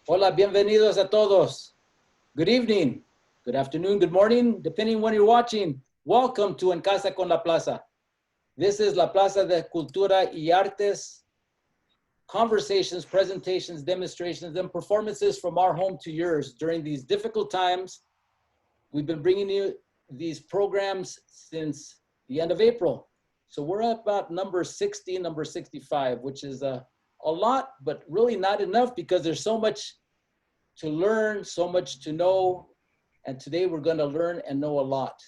Hola, bienvenidos a todos. Good evening, good afternoon, good morning, depending when you're watching. Welcome to En Casa con la Plaza. This is La Plaza de Cultura y Artes. Conversations, presentations, demonstrations, and performances from our home to yours during these difficult times. We've been bringing you these programs since the end of April. So we're at about number 60, number 65, which is a lot, but really not enough because there's so much to learn, so much to know. And today we're going to learn and know a lot.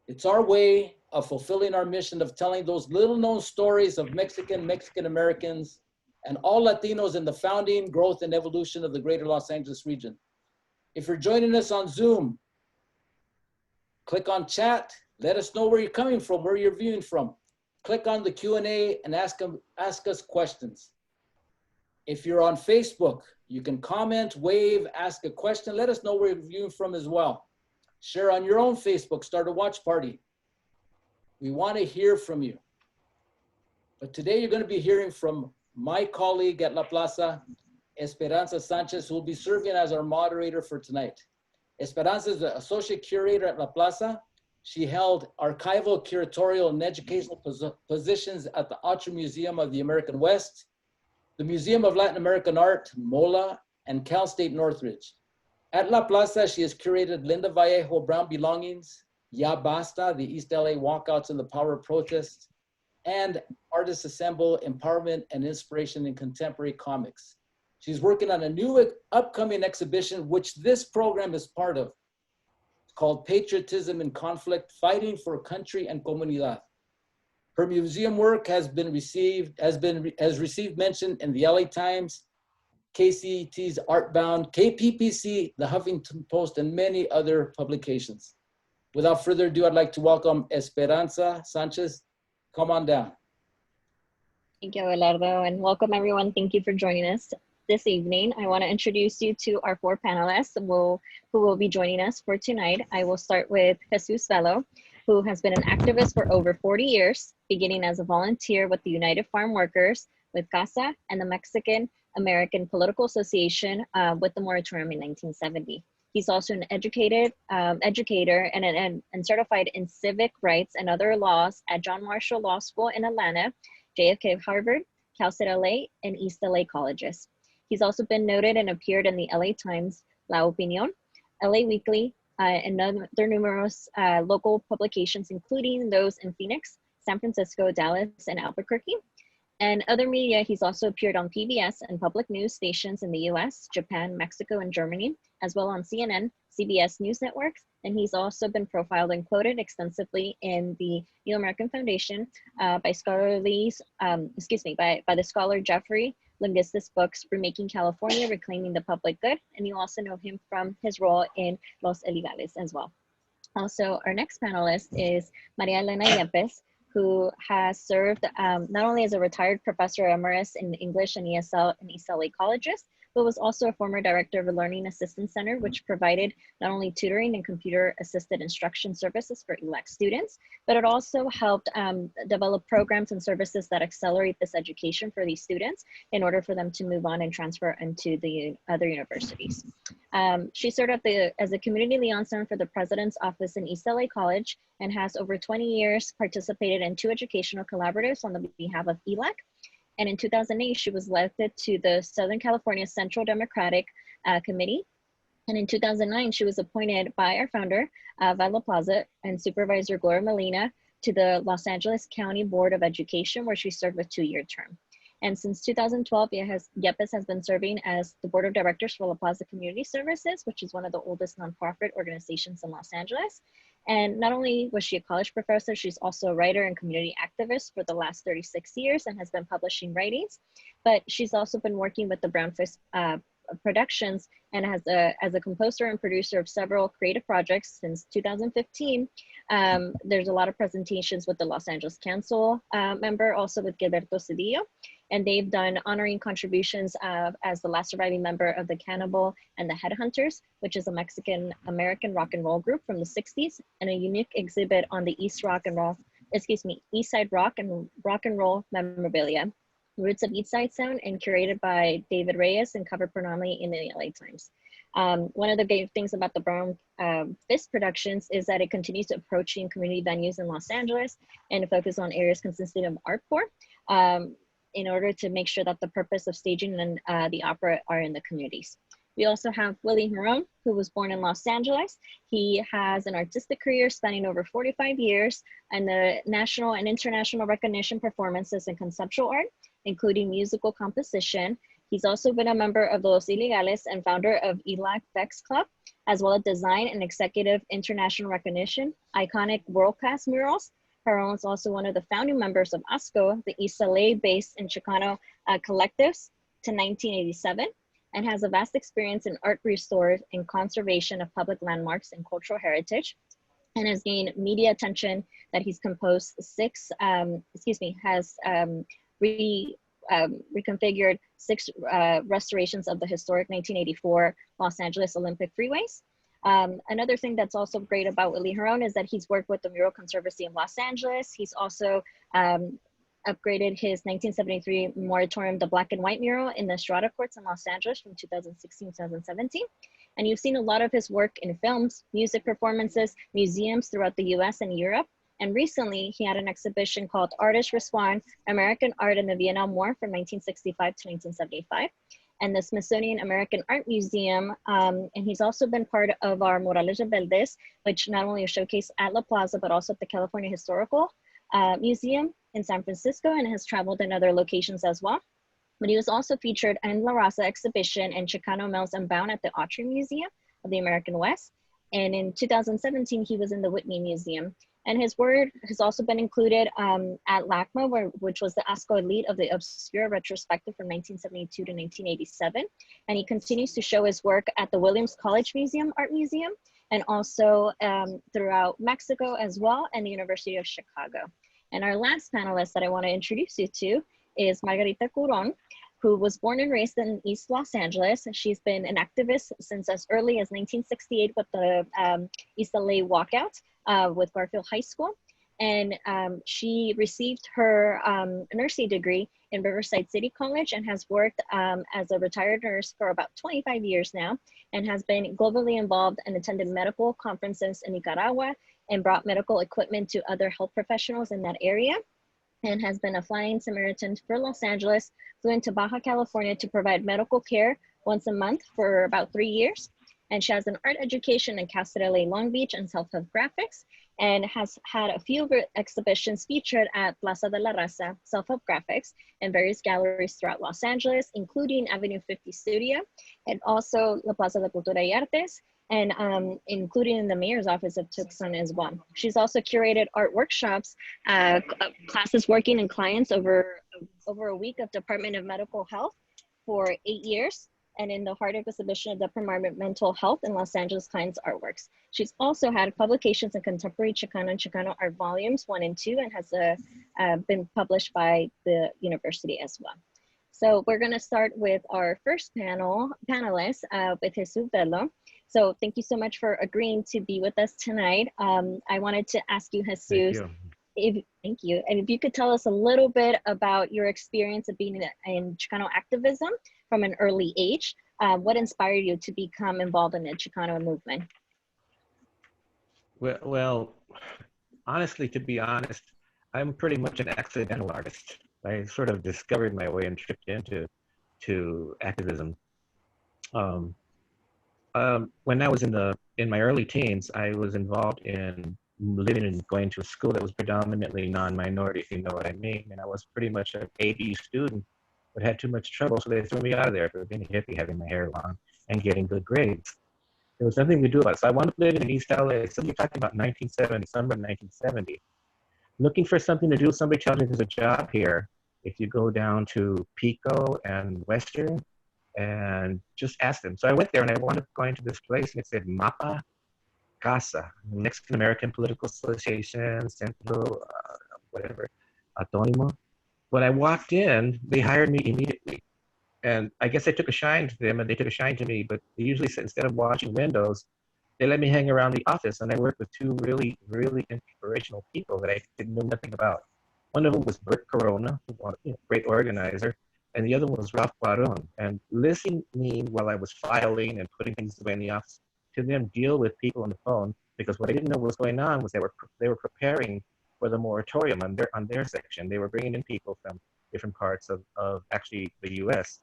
It's our way of fulfilling our mission of telling those little known stories of Mexican Americans, and all Latinos in the founding, growth, and evolution of the greater Los Angeles region. If you're joining us on Zoom, click on chat. Let us know where you're coming from, where you're viewing from. Click on the Q&A and ask us questions. If you're on Facebook, you can comment, wave, ask a question. Let us know where you're viewing from as well. Share on your own Facebook, start a watch party. We want to hear from you. But today you're going to be hearing from my colleague at La Plaza, Esperanza Sanchez, who will be serving as our moderator for tonight. Esperanza is the associate curator at La Plaza. She held archival, curatorial, and educational positions at the Autry Museum of the American West, the Museum of Latin American Art, MOLA, and Cal State Northridge. At La Plaza, she has curated Linda Vallejo Brown Belongings, Ya Basta, the East LA Walkouts and the Power of Protest, and Artists Assemble, Empowerment and Inspiration in Contemporary Comics. She's working on a new upcoming exhibition, which this program is part of. It's called Patriotism in Conflict, Fighting for Country and Comunidad. Her museum work has received mention in the LA Times, KCET's Artbound, KPPC, the Huffington Post, and many other publications. Without further ado, I'd like to welcome Esperanza Sanchez. Come on down. Thank you, Abelardo, and welcome everyone. Thank you for joining us this evening. I want to introduce you to our four panelists who will be joining us for tonight. I will start with Jesus Velo, who has been an activist for over 40 years, beginning as a volunteer with the United Farm Workers, with CASA, and the Mexican American Political Association with the Moratorium in 1970. He's also an educator and certified in civic rights and other laws at John Marshall Law School in Atlanta, JFK of Harvard, Cal State LA, and East LA colleges. He's also been noted and appeared in the LA Times, La Opinión, LA Weekly, and other numerous local publications, including those in Phoenix, San Francisco, Dallas, and Albuquerque. And other media, he's also appeared on PBS and public news stations in the US, Japan, Mexico, and Germany, as well on CNN, CBS News Networks. And he's also been profiled and quoted extensively in the New American Foundation by the scholar Jeffrey Linguistis books, Remaking California, Reclaiming the Public Good. And you also know him from his role in Los Illegales as well. Also, our next panelist is MaríaEléna, who has served not only as a retired professor emeritus in English and ESL and East LA colleges, but was also a former director of a learning assistance center, which provided not only tutoring and computer-assisted instruction services for ELAC students, but it also helped develop programs and services that accelerate this education for these students in order for them to move on and transfer into the other universities. She served as a community liaison for the president's office in East LA College and has over 20 years participated in 2 educational collaboratives on the behalf of ELAC. And in 2008, she was elected to the Southern California Central Democratic Committee. And in 2009, she was appointed by our founder, Velo Plaza, and Supervisor Gloria Molina to the Los Angeles County Board of Education, where she served a 2-year term. And since 2012, Yepes has been serving as the Board of Directors for La Plaza Community Services, which is one of the oldest nonprofit organizations in Los Angeles. And not only was she a college professor, she's also a writer and community activist for the last 36 years and has been publishing writings. But she's also been working with the Brownfish Productions and as a composer and producer of several creative projects since 2015. There's a lot of presentations with the Los Angeles Council member, also with Gilberto Cedillo. And they've done honoring contributions as the last surviving member of the Cannibal and the Headhunters, which is a Mexican-American rock and roll group from the 60s, and a unique exhibit on the East Side rock and rock and roll memorabilia. Roots of East Side Sound, and curated by David Reyes and covered predominantly in the LA Times. One of the great things about the Brown Fist Productions is that it continues to approaching community venues in Los Angeles and to focus on areas consisting of art form in order to make sure that the purpose of staging and the opera are in the communities. We also have Willie Jerome, who was born in Los Angeles. He has an artistic career spanning over 45 years and the national and international recognition performances in conceptual art, including musical composition. He's also been a member of Los Ilegales and founder of Elac Vex Club, as well as design and executive international recognition, iconic world-class murals. Herrón is also one of the founding members of ASCO, the East LA-based and Chicano collectives to 1987, and has a vast experience in art restore and conservation of public landmarks and cultural heritage, and has gained media attention that he's composed reconfigured 6 restorations of the historic 1984 Los Angeles Olympic freeways. Another thing that's also great about Willie Jerome is that he's worked with the Mural Conservancy of Los Angeles. He's also upgraded his 1973 Moratorium, the black and white mural in the Estrada Courts in Los Angeles from 2016-2017. And you've seen a lot of his work in films, music performances, museums throughout the US and Europe. And recently he had an exhibition called Artists Respond, American Art in the Vietnam War from 1965 to 1975. And the Smithsonian American Art Museum. And he's also been part of our Murales Rebeldes, which not only is showcased at La Plaza, but also at the California Historical Museum in San Francisco, and has traveled in other locations as well. But he was also featured in La Raza exhibition and Chicano Mills Unbound at the Autry Museum of the American West. And in 2017, he was in the Whitney Museum. And his work has also been included at LACMA, which was the ASCO Elite of the Obscura Retrospective from 1972 to 1987. And he continues to show his work at the Williams College Museum, Art Museum, and also throughout Mexico as well, and the University of Chicago. And our last panelist that I want to introduce you to is Margarita Coron, who was born and raised in East Los Angeles. She's been an activist since as early as 1968 with the East LA walkout with Garfield High School. And she received her nursing degree in Riverside City College and has worked as a retired nurse for about 25 years now, and has been globally involved and attended medical conferences in Nicaragua and brought medical equipment to other health professionals in that area, and has been a flying Samaritan for Los Angeles, flew into Baja California to provide medical care once a month for about 3 years. And she has an art education in Casa LA Long Beach and self-help graphics, and has had a few exhibitions featured at Plaza de la Raza, self-help graphics, and various galleries throughout Los Angeles, including Avenue 50 Studio, and also La Plaza de Cultura y Artes, and including in the mayor's office of Tucson as well. She's also curated art workshops, classes working in clients over a week of Department of Medical Health for 8 years, and in the Heart Exhibition of Department of Mental Health in Los Angeles clients' artworks. She's also had publications in Contemporary Chicano and Chicano Art Volumes 1 and 2, and has been published by the university as well. So we're gonna start with our first panelist with Jesus Velo. So thank you so much for agreeing to be with us tonight. I wanted to ask you, Jesus, thank you. And if you could tell us a little bit about your experience of being in Chicano activism from an early age. What inspired you to become involved in the Chicano movement? Well, honestly, to be honest, I'm pretty much an accidental artist. I sort of discovered my way and tripped into activism. When I was in my early teens, I was involved in living and going to a school that was predominantly non-minority, if you know what I mean. And I was pretty much an AB student, but had too much trouble, so they threw me out of there for being a hippie, having my hair long, and getting good grades. There was nothing to do about it. So I wound up living in East LA. So you're talking about 1970, summer of 1970. Looking for something to do, somebody tells me there's a job here. If you go down to Pico and Western, and just ask them. So I went there and I wound up going to this place, and it said Mapa Casa, Mexican American Political Association, Centro, whatever, Autónomo. When I walked in, they hired me immediately. And I guess I took a shine to them, and they took a shine to me, but they usually said, instead of washing windows, they let me hang around the office, and I worked with two really, really inspirational people that I didn't know nothing about. One of them was Bert Corona, great organizer, and the other one was Ralph Cuarón. And listening while I was filing and putting things away in the office, to them deal with people on the phone, because what I didn't know was going on was they were preparing for the moratorium on their section. They were bringing in people from different parts of actually the U.S.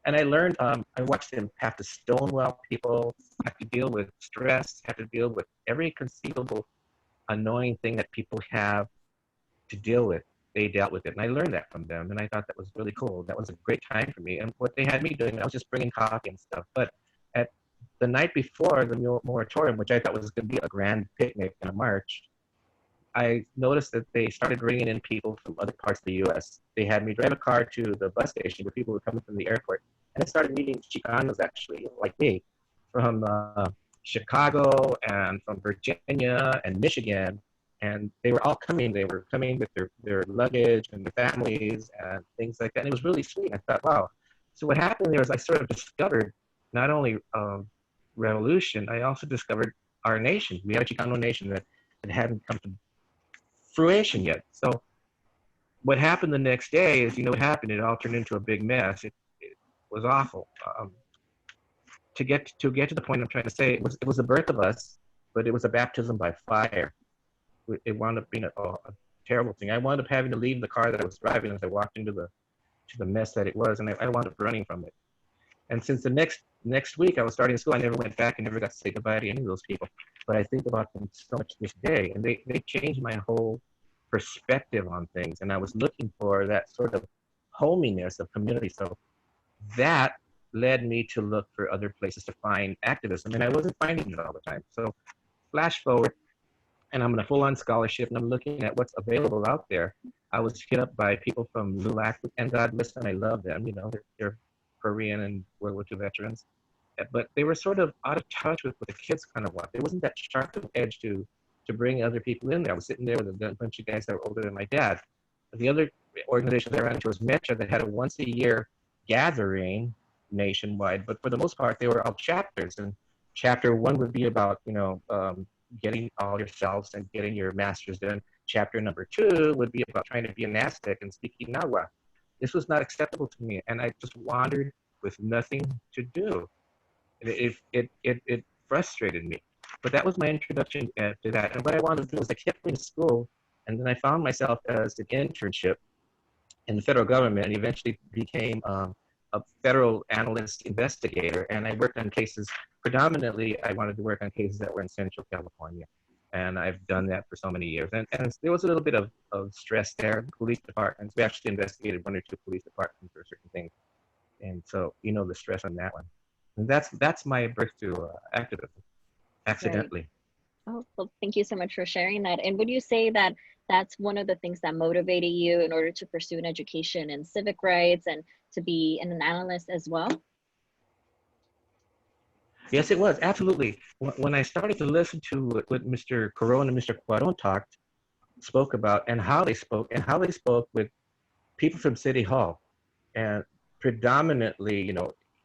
And I learned, I watched them have to stonewall people, have to deal with stress, have to deal with every conceivable annoying thing that people have to deal with. They dealt with it. And I learned that from them. And I thought that was really cool. That was a great time for me. And what they had me doing, I was just bringing coffee and stuff. But at the night before the moratorium, which I thought was going to be a grand picnic and a march, I noticed that they started bringing in people from other parts of the U.S. They had me drive a car to the bus station where people were coming from the airport. And I started meeting Chicanos, actually, like me, from Chicago and from Virginia and Michigan. And they were all coming. They were coming with their luggage and their families and things like that. And it was really sweet. I thought, wow. So what happened there was I sort of discovered not only revolution, I also discovered our nation. We had a Chicano nation that hadn't come to fruition yet. So what happened the next day is, what happened? It all turned into a big mess. It was awful. To get to the point I'm trying to say, it was the birth of us, but it was a baptism by fire. It wound up being a terrible thing. I wound up having to leave the car that I was driving as I walked into the mess that it was, and I wound up running from it. And since the next week I was starting school, I never went back and never got to say goodbye to any of those people. But I think about them so much this day, and they changed my whole perspective on things. And I was looking for that sort of hominess of community. So that led me to look for other places to find activism, and I wasn't finding it all the time. So flash forward, and I'm in a full-on scholarship, and I'm looking at what's available out there. I was hit up by people from LULAC, and God bless them, I love them. They're Korean and World War II veterans, but they were sort of out of touch with what the kids kind of want. There wasn't that sharp edge to bring other people in there. I was sitting there with a bunch of guys that were older than my dad. The other organization that I ran into was Metro, that had a once-a-year gathering nationwide, but for the most part, they were all chapters. And chapter one would be about, getting all yourselves and getting your master's done. Chapter number two would be about trying to be an Aztec and speaking Nahua. This was not acceptable to me, and I just wandered with nothing to do. It frustrated me. But that was my introduction to that. And what I wanted to do was I kept going to school, and then I found myself as an internship in the federal government, and eventually became a federal analyst investigator. And I worked on cases, predominantly I wanted to work on cases that were in Central California. And I've done that for so many years. And there was a little bit of stress there. Police departments, we actually investigated 1 or 2 police departments for certain things. And so, the stress on that one. And that's my birth to activism, accidentally. Right. Oh, well, thank you so much for sharing that. And would you say that that's one of the things that motivated you in order to pursue an education in civic rights and to be an analyst as well? Yes, it was, absolutely. When I started to listen to what Mr. Coron and Mr. Cuarón spoke about, and how they spoke with people from City Hall, and predominantly,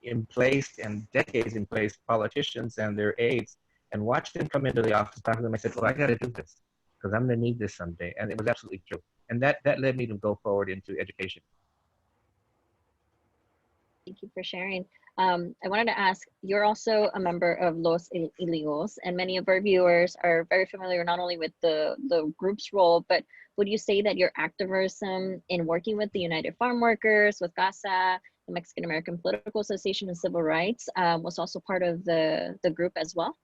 in place and decades in place, politicians and their aides, and watched them come into the office, talk to them. I said, well, I got to do this because I'm going to need this someday. And it was absolutely true. And that led me to go forward into education. Thank you for sharing. I wanted to ask, you're also a member of Los Illegals, and many of our viewers are very familiar not only with the group's role, but would you say that your activism in working with the United Farm Workers, with GASA, the Mexican American Political Association and Civil Rights, was also part of the group as well?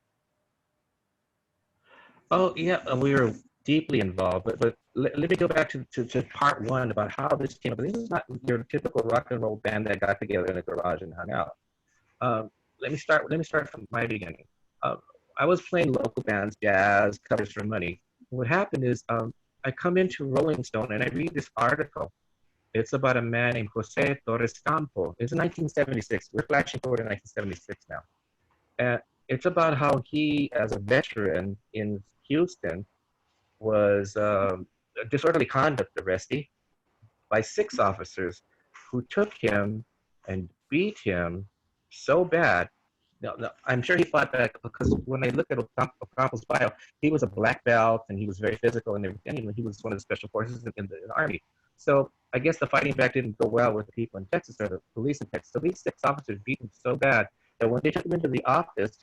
Oh, yeah, we were deeply involved, but let me go back to part one about how this came up. This is not your typical rock and roll band that got together in a garage and hung out. Let me start from my beginning. I was playing local bands, jazz, covers for money. What happened is I come into Rolling Stone and I read this article. It's about a man named Jose Torres Campo. It's in 1976. We're flashing forward to 1976 now. And it's about how he, as a veteran in Houston, was disorderly conduct arrestee by 6 officers who took him and beat him so bad No, no, I'm sure he fought back because when I look at Ocampo's bio, he was a black belt and he was very physical and everything. He was one of the special forces in the Army. So I guess the fighting back didn't go well with the people in Texas or the police in Texas. So these 6 officers beat him so bad that when they took him into the office,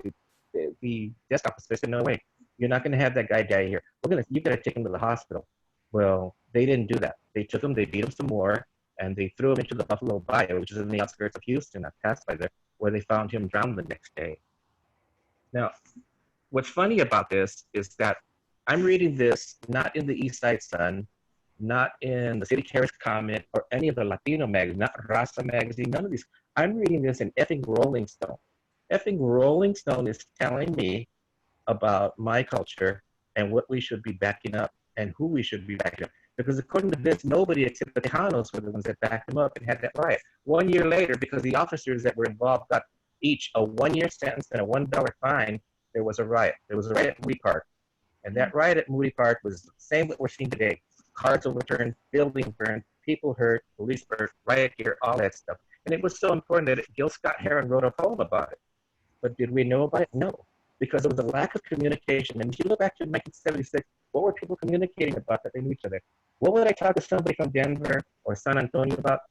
the desk office, they said, "No way, you're not going to have that guy die here. You got to take him to the hospital." Well, they didn't do that. They took him, they beat him some more, and they threw him into the Buffalo Bayou, which is in the outskirts of Houston. I passed by there, where they found him drowned the next day. Now, what's funny about this is that I'm reading this not in the East Side Sun, not in the City Terrace Comment, or any of the Latino magazines, not Raza magazine, none of these. I'm reading this in effing Rolling Stone. Effing Rolling Stone is telling me about my culture and what we should be backing up and who we should be backing up. Because according to this, nobody except the Tejanos were the ones that backed them up and had that riot. 1 year later, because the officers that were involved got each a 1-year sentence and a $1 fine, there was a riot. There was a riot at Moody Park. And that riot at Moody Park was the same that we're seeing today. Cars overturned, buildings burned, people hurt, police hurt, riot gear, all that stuff. And it was so important that Gil Scott Herrón wrote a poem about it. But did we know about it? No, because there was a lack of communication. And if you look back to 1976, what were people communicating about that they knew each other? What would I talk to somebody from Denver or San Antonio about?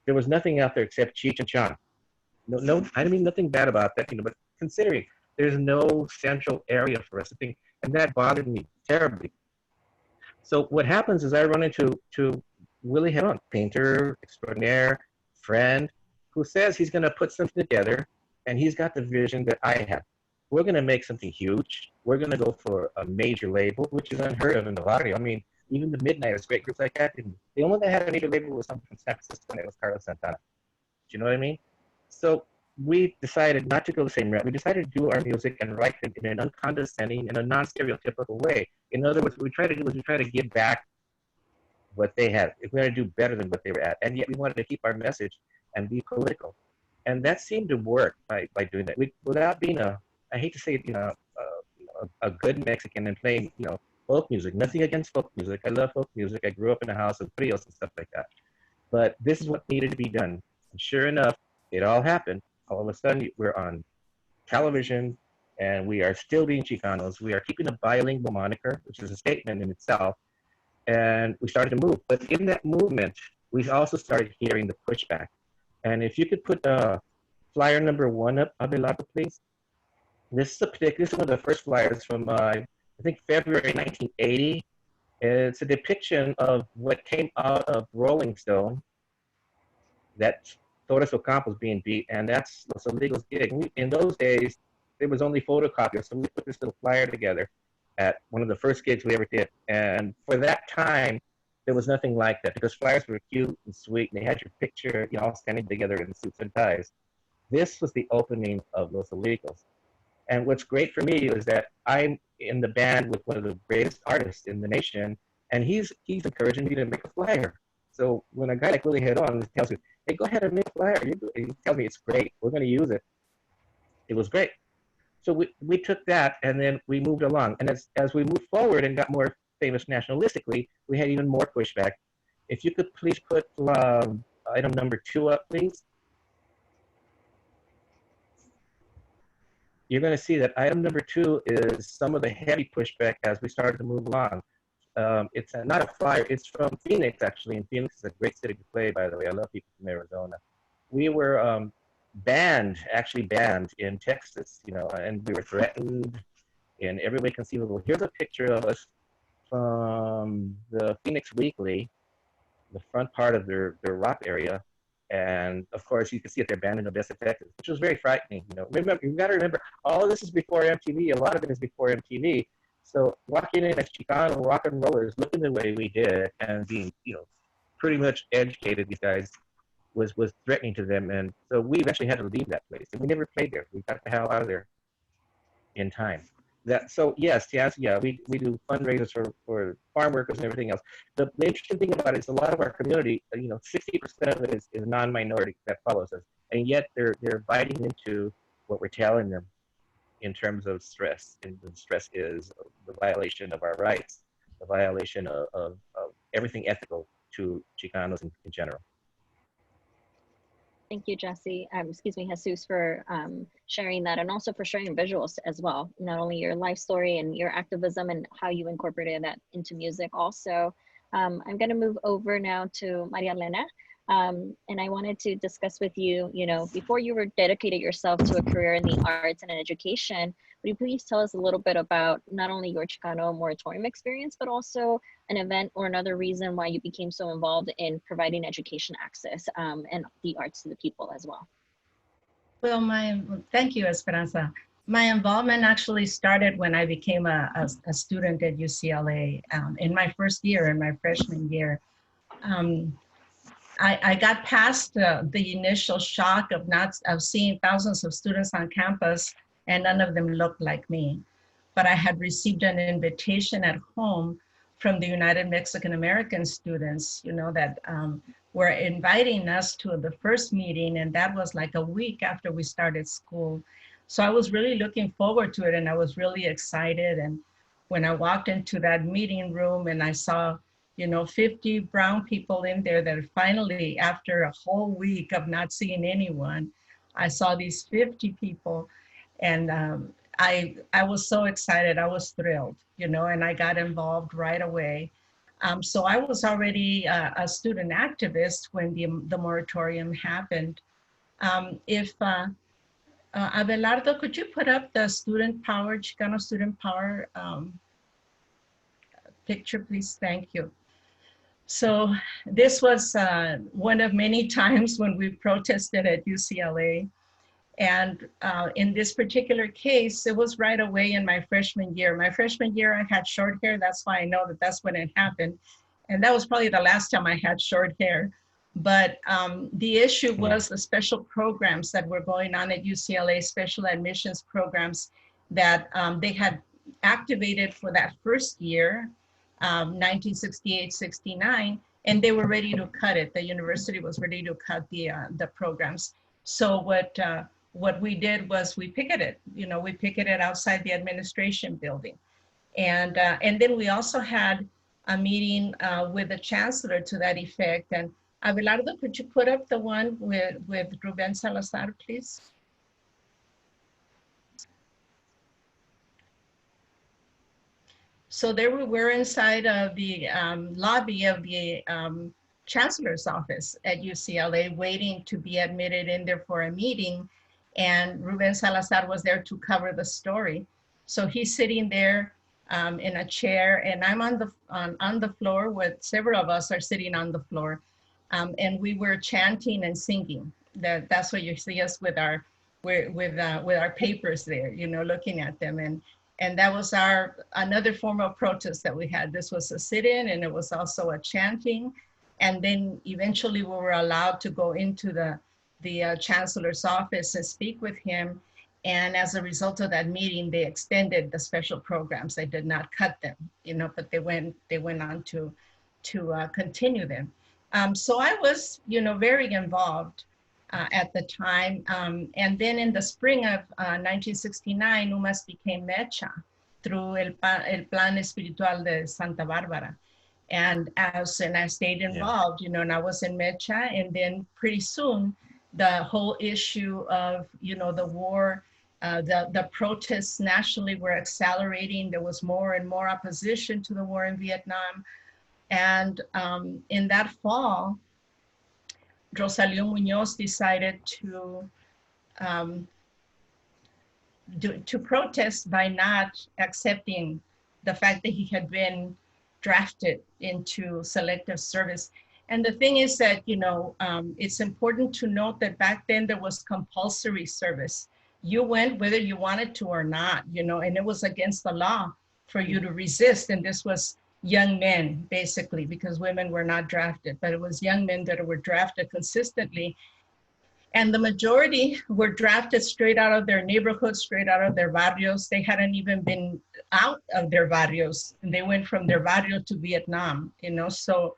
There was nothing out there except Cheech and Chong. No, I mean nothing bad about that, but considering there's no central area for us to think, and that bothered me terribly. So what happens is I run into Willie Jerome, painter extraordinaire, friend, who says he's going to put something together, and he's got the vision that I have. We're going to make something huge. We're going to go for a major label, which is unheard of in the barrio. I mean, even the Midnighters, great groups like that, the only one that had a major label was something from San Francisco, and it was Carlos Santana. Do you know what I mean? So we decided not to go the same route. We decided to do our music and write it in an uncondescending and a non-stereotypical way. In other words, what we try to do is we try to give back what they had. If we want to do better than what they were at, and yet we wanted to keep our message and be political. And that seemed to work by doing that. Without being I hate to say it, a good Mexican and playing, folk music. Nothing against folk music. I love folk music. I grew up in a house of trios and stuff like that. But this is what needed to be done. And sure enough, it all happened. All of a sudden, we're on television, and we are still being Chicanos. We are keeping a bilingual moniker, which is a statement in itself, and we started to move. But in that movement, we also started hearing the pushback. And if you could put flyer number 1 up, Abelardo, please. This is one of the first flyers from, I think, February 1980. It's a depiction of what came out of Rolling Stone. That's Torres Ocampo's being beat, and that's Los Illegals' gig. In those days, there was only photocopiers, so we put this little flyer together at one of the first gigs we ever did. And for that time, there was nothing like that because flyers were cute and sweet, and they had your picture, all standing together in suits and ties. This was the opening of Los Illegals. And what's great for me is that I'm in the band with one of the greatest artists in the nation, and he's encouraging me to make a flyer. So when a guy like Willie Jerome tells you, "Hey, go ahead and make a flyer," he tells me it's great. We're going to use it. It was great. So we took that, and then we moved along. And as we moved forward and got more famous nationalistically, we had even more pushback. If you could please put item number 2 up, please. You're going to see that item number 2 is some of the heavy pushback as we started to move along. It's not a flyer. It's from Phoenix, actually. And Phoenix is a great city to play, by the way. I love people from Arizona. We were banned in Texas, and we were threatened in every way conceivable. Here's a picture of us from the Phoenix Weekly, the front part of their rock area. And of course, you can see it, they're banned in Odessa, Texas, which was very frightening. Remember, you got to remember, all of this is before MTV. A lot of it is before MTV. So walking in as Chicano rock and rollers, looking the way we did, and being, pretty much educated, these guys was threatening to them. And so we eventually had to leave that place, and we never played there. We got the hell out of there in time. Yes, we do fundraisers for farm workers and everything else. The interesting thing about it is a lot of our community, 60% of it is non-minority that follows us, and yet they're biting into what we're telling them in terms of stress. And the stress is the violation of our rights, the violation of everything ethical to Chicanos in general. Thank you, Jesse. Excuse me, Jesus, for sharing that, and also for sharing visuals as well. Not only your life story and your activism and how you incorporated that into music. Also, I'm going to move over now to MaríaEléna. And I wanted to discuss with you, before you were dedicated yourself to a career in the arts and in education, would you please tell us a little bit about not only your Chicano moratorium experience, but also an event or another reason why you became so involved in providing education access and the arts to the people as well? Well, thank you, Esperanza. My involvement actually started when I became a student at UCLA in my first year, in my freshman year. I got past the initial shock of seeing thousands of students on campus, and none of them looked like me. But I had received an invitation at home from the United Mexican American students, that were inviting us to the first meeting, and that was like a week after we started school. So I was really looking forward to it, and I was really excited. And when I walked into that meeting room and I saw 50 brown people in there, that finally, after a whole week of not seeing anyone, I saw these 50 people, and I was so excited. I was thrilled, and I got involved right away. So I was already a student activist when the moratorium happened. Abelardo, could you put up the student power, Chicano student power picture, please? Thank you. So this was one of many times when we protested at UCLA. And in this particular case, it was right away in my freshman year. My freshman year, I had short hair. That's why I know that that's when it happened. And that was probably the last time I had short hair. But the issue was the special programs that were going on at UCLA, special admissions programs that they had activated for that first year, 1968-69, and they were ready to cut it. The university was ready to cut the programs. So what we did was we picketed. We picketed outside the administration building, and then we also had a meeting with the chancellor to that effect. And Abelardo, could you put up the one with Rubén Salazar, please? So there we were inside of the lobby of the chancellor's office at UCLA, waiting to be admitted in there for a meeting. And Rubén Salazar was there to cover the story. So he's sitting there in a chair, and I'm on the floor with several of us are sitting on the floor. And we were chanting and singing. That's what you see us with our papers there, looking at them. And that was another form of protest that we had. This was a sit-in, and it was also a chanting. And then eventually we were allowed to go into the chancellor's office and speak with him. And as a result of that meeting, they extended the special programs. They did not cut them, but they went on to continue them. So I was, very involved at the time. And then in the spring of 1969, UMAS became MECHA through el Plan Espiritual de Santa Bárbara. And I stayed involved, and I was in MECHA. And then pretty soon, the whole issue of, the war, the protests nationally were accelerating. There was more and more opposition to the war in Vietnam. And in that fall, Rosalío Muñoz decided to protest by not accepting the fact that he had been drafted into selective service. And the thing is that, it's important to note that back then there was compulsory service. You went whether you wanted to or not, and it was against the law for you to resist. And this was young men, basically, because women were not drafted, but it was young men that were drafted consistently. And the majority were drafted straight out of their neighborhoods, straight out of their barrios. They hadn't even been out of their barrios. And they went from their barrio to Vietnam, so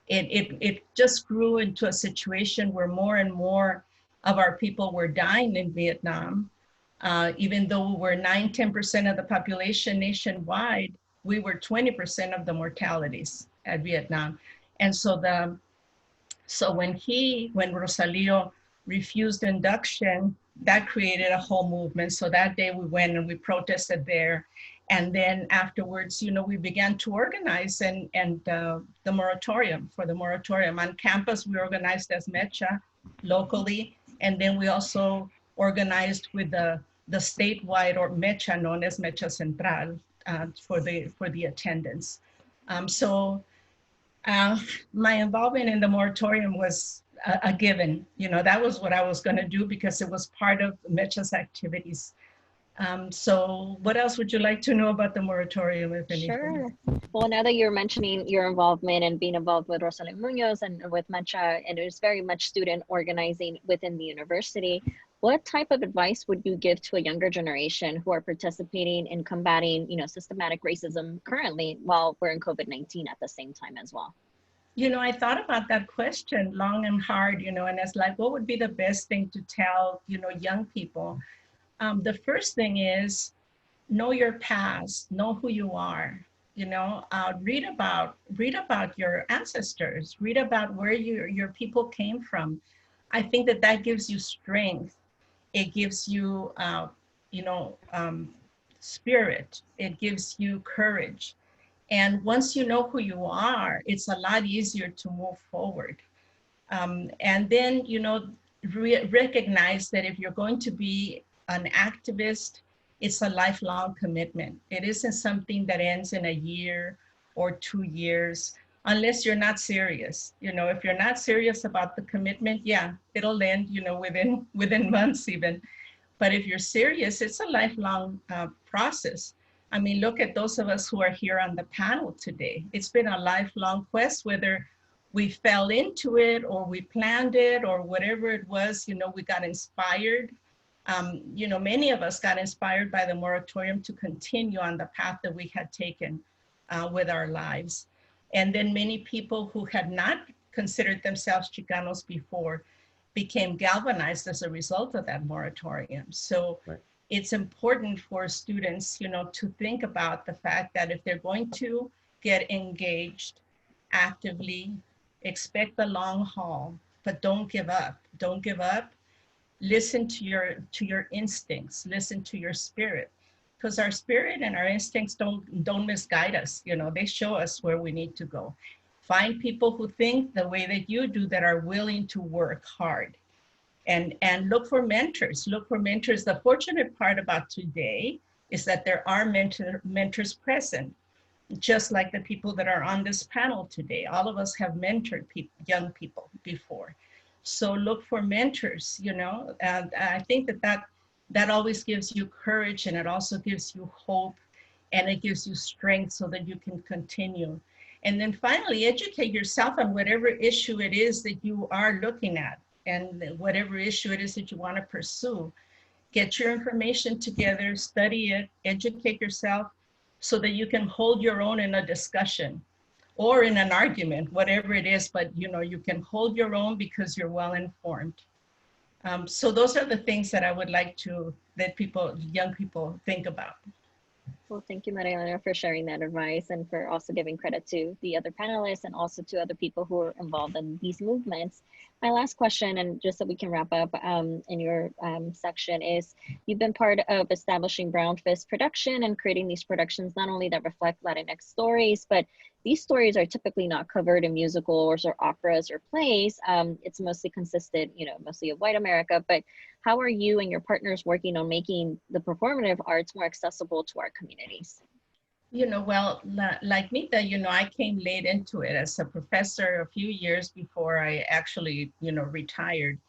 it just grew into a situation where more and more of our people were dying in Vietnam. Even though we're 9-10% of the population nationwide, we were 20% of the mortalities at Vietnam. And so when Rosalío refused induction, that created a whole movement. So that day we went and we protested there. And then afterwards, you know, we began to organize and the moratorium, for the moratorium. On campus, we organized as Mecha locally. And then we also organized with the statewide or Mecha, known as Mecha Central, for the attendance. My involvement in the moratorium was a given. You know, that was what I was going to do because it was part of Mecha's activities. So what else would you like to know about the moratorium, if anything? Sure. Well, now that you're mentioning your involvement and being involved with Rosalyn Munoz and with Mecha, and it was very much student organizing within the university, what type of advice would you give to a younger generation who are participating in combating, you know, systematic racism currently while we're in COVID-19 at the same time as well? You know, I thought about that question long and hard, you know, and it's like, what would be the best thing to tell, you know, young people? The first thing is know your past, know who you are, you know, read about your ancestors, read about where your people came from. I think that gives you strength. It gives you, you know, spirit. It gives you courage. And once you know who you are, it's a lot easier to move forward. And then, you know, recognize that if you're going to be an activist, it's a lifelong commitment. It isn't something that ends in a year or 2 years, unless you're not serious. You know, if you're not serious about the commitment, yeah, it'll end, you know, within months even. But if you're serious, it's a lifelong process. I mean, look at those of us who are here on the panel today. It's been a lifelong quest, whether we fell into it or we planned it or whatever it was, you know, we got inspired. You know, many of us got inspired by the moratorium to continue on the path that we had taken with our lives. And then many people who had not considered themselves Chicanos before became galvanized as a result of that moratorium. So right. It's important for students, you know, to think about the fact that if they're going to get engaged actively, expect the long haul, but don't give up. Don't give up. Listen to your instincts, listen to your spirit, because our spirit and our instincts don't misguide us. You know, they show us where we need to go. Find people who think the way that you do, that are willing to work hard, and look for mentors. Look for mentors. The fortunate part about today is that there are mentors present, just like the people that are on this panel today. All of us have mentored young people before. So look for mentors, you know, and I think that always gives you courage, and it also gives you hope, and it gives you strength so that you can continue. And then finally, educate yourself on whatever issue it is that you are looking at, and whatever issue it is that you want to pursue. Get your information together, study it, educate yourself so that you can hold your own in a discussion or in an argument, whatever it is, but you know, you can hold your own because you're well informed. So those are the things that I would like that young people think about. Well, thank you, MaríaEléna, for sharing that advice and for also giving credit to the other panelists and also to other people who are involved in these movements. My last question, and just so we can wrap up in your section, is you've been part of establishing Brown Fist Production and creating these productions not only that reflect Latinx stories, but these stories are typically not covered in musicals or operas or plays. It's mostly consisted, you know, mostly of white America, but how are you and your partners working on making the performative arts more accessible to our communities? You know, well, like Mita, you know, I came late into it as a professor a few years before I actually, you know, retired.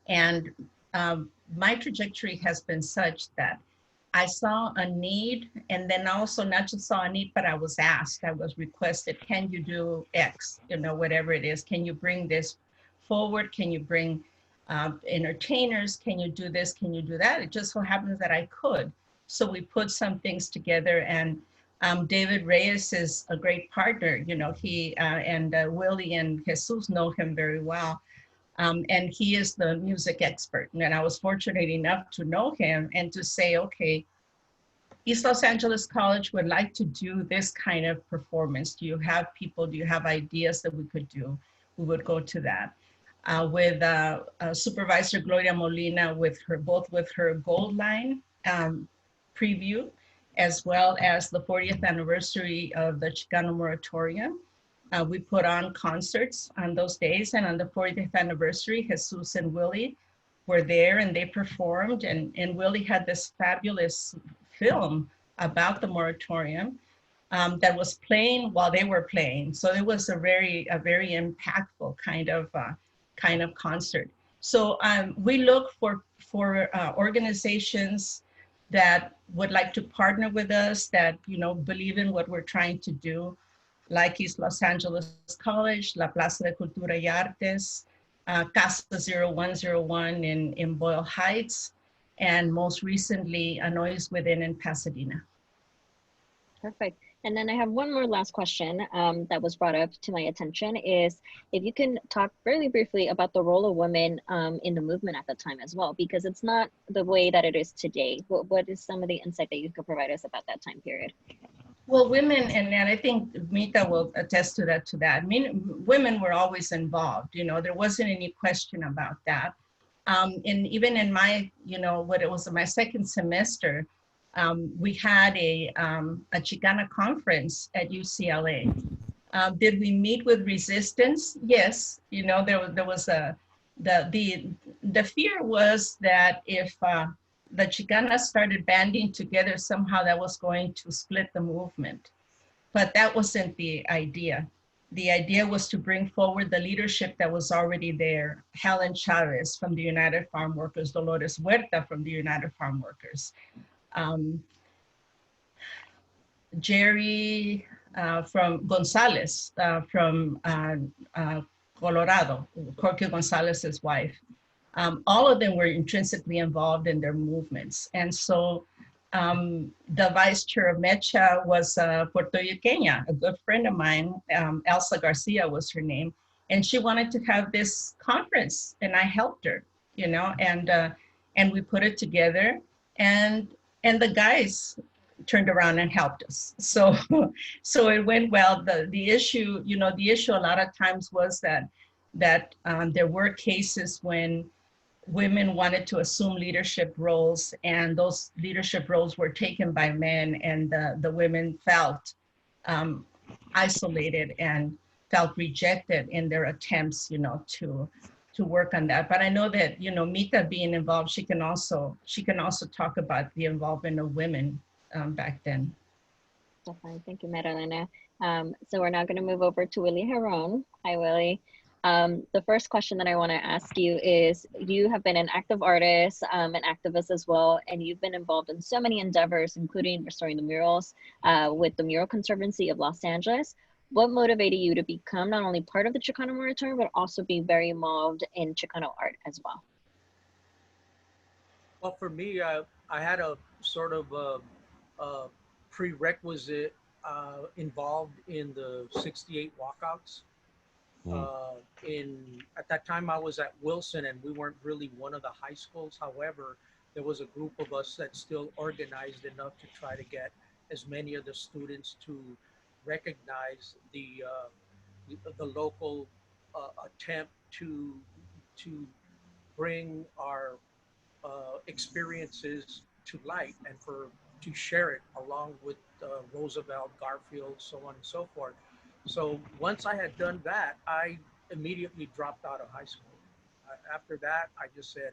And my trajectory has been such that I saw a need, and then also not just saw a need, but I was asked, I was requested, can you do X, you know, whatever it is, can you bring this forward? Can you bring entertainers? Can you do this? Can you do that? It just so happens that I could. So we put some things together, and David Reyes is a great partner. You know, he and Willie and Jesus know him very well. And he is the music expert. And I was fortunate enough to know him and to say, okay, East Los Angeles College would like to do this kind of performance. Do you have people, do you have ideas that we could do? We would go to that. with Supervisor Gloria Molina both with her Gold Line preview, as well as the 40th anniversary of the Chicano Moratorium. We put on concerts on those days, and on the 40th anniversary, Jesus and Willie were there and they performed, and Willie had this fabulous film about the moratorium that was playing while they were playing. So it was a very impactful kind of concert. So we look for organizations that would like to partner with us, that believe in what we're trying to do, like East Los Angeles College, La Plaza de Cultura y Artes, Casa 0101 in Boyle Heights, and most recently, A Noise Within in Pasadena. Perfect. And then I have one more last question that was brought up to my attention is if you can talk really briefly about the role of women in the movement at the time as well, because it's not the way that it is today. What is some of the insight that you could provide us about that time period? Well, women, and I think Mita will attest to that. I mean, women were always involved. There wasn't any question about that. And even in my, what it was my second semester, we had a Chicana conference at UCLA. Did we meet with resistance? Yes. There was the fear was that if the Chicanas started banding together, somehow that was going to split the movement. But that wasn't the idea. The idea was to bring forward the leadership that was already there. Helen Chavez from the United Farm Workers, Dolores Huerta from the United Farm Workers, Jerry from Gonzalez from Colorado, Jorge Gonzalez's wife. All of them were intrinsically involved in their movements. And so the vice chair of Mecha was Puerto Riqueña, a good friend of mine, Elsa Garcia was her name. And she wanted to have this conference and I helped her, and we put it together and the guys turned around and helped us. So it went well. The issue, a lot of times was that there were cases when women wanted to assume leadership roles and those leadership roles were taken by men, and the women felt isolated and felt rejected in their attempts, to work on that. But I know that, Mita being involved, she can also talk about the involvement of women back then. Definitely. Thank you, MaríaEléna. So we're now going to move over to Willie Jerome. Hi, Willie. The first question that I want to ask you is, you have been an active artist, an activist as well, and you've been involved in so many endeavors, including restoring the murals with the Mural Conservancy of Los Angeles. What motivated you to become not only part of the Chicano Moratorium, but also be very involved in Chicano art as well? Well, for me, I had a sort of a prerequisite involved in the '68 walkouts. At that time I was at Wilson and we weren't really one of the high schools. However, there was a group of us that still organized enough to try to get as many of the students to recognize the local attempt to bring our experiences to light and to share it along with Roosevelt, Garfield, so on and so forth. So once I had done that, I immediately dropped out of high school. After that, I just said,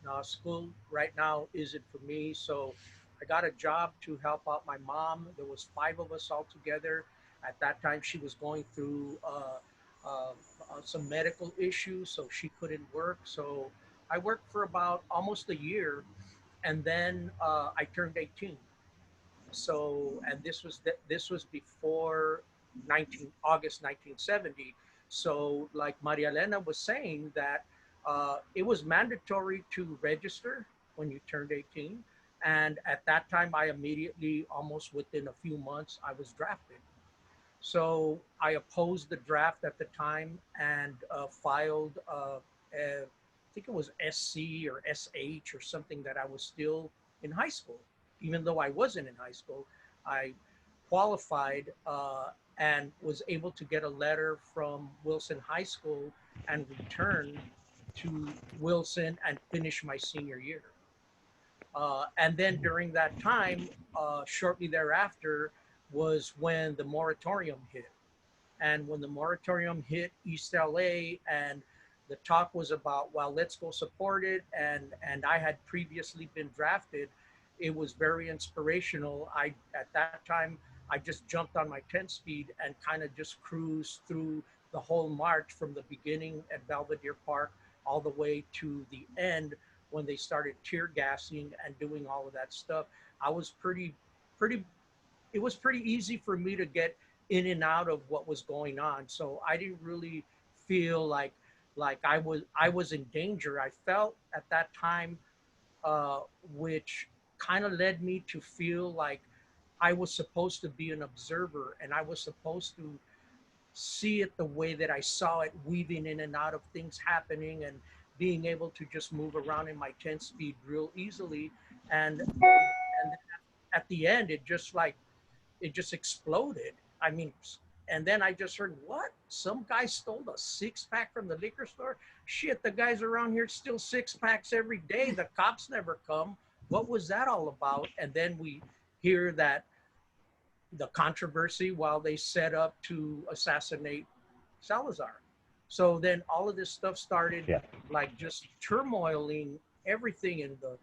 no, school right now isn't for me. So I got a job to help out my mom. There was 5 of us all together. At that time, she was going through some medical issues, so she couldn't work. So I worked for about almost a year, and then I turned 18. So, and this was before August 1970. So like MaríaEléna was saying that it was mandatory to register when you turned 18. And at that time, I immediately, almost within a few months, I was drafted. So I opposed the draft at the time and filed, I think it was SC or SH or something, that I was still in high school. Even though I wasn't in high school, I qualified and was able to get a letter from Wilson High School and return to Wilson and finish my senior year. And then during that time, shortly thereafter, was when the moratorium hit. And when the moratorium hit East LA, and the talk was about, well, let's go support it. And I had previously been drafted. It was very inspirational. At that time, I just jumped on my 10-speed and kind of just cruised through the whole march from the beginning at Belvedere Park all the way to the end when they started tear gassing and doing all of that stuff. I was it was pretty easy for me to get in and out of what was going on. So I didn't really feel like I was in danger. I felt at that time, which kind of led me to feel like I was supposed to be an observer, and I was supposed to see it the way that I saw it, weaving in and out of things happening and being able to just move around in my 10-speed real easily. And at the end, it just exploded. I mean, and then I just heard, what? Some guy stole a 6-pack from the liquor store? Shit, the guys around here steal 6-packs every day. The cops never come. What was that all about? And then we hear that the controversy while they set up to assassinate Salazar. So then all of this stuff started, Yeah. like just turmoiling everything in the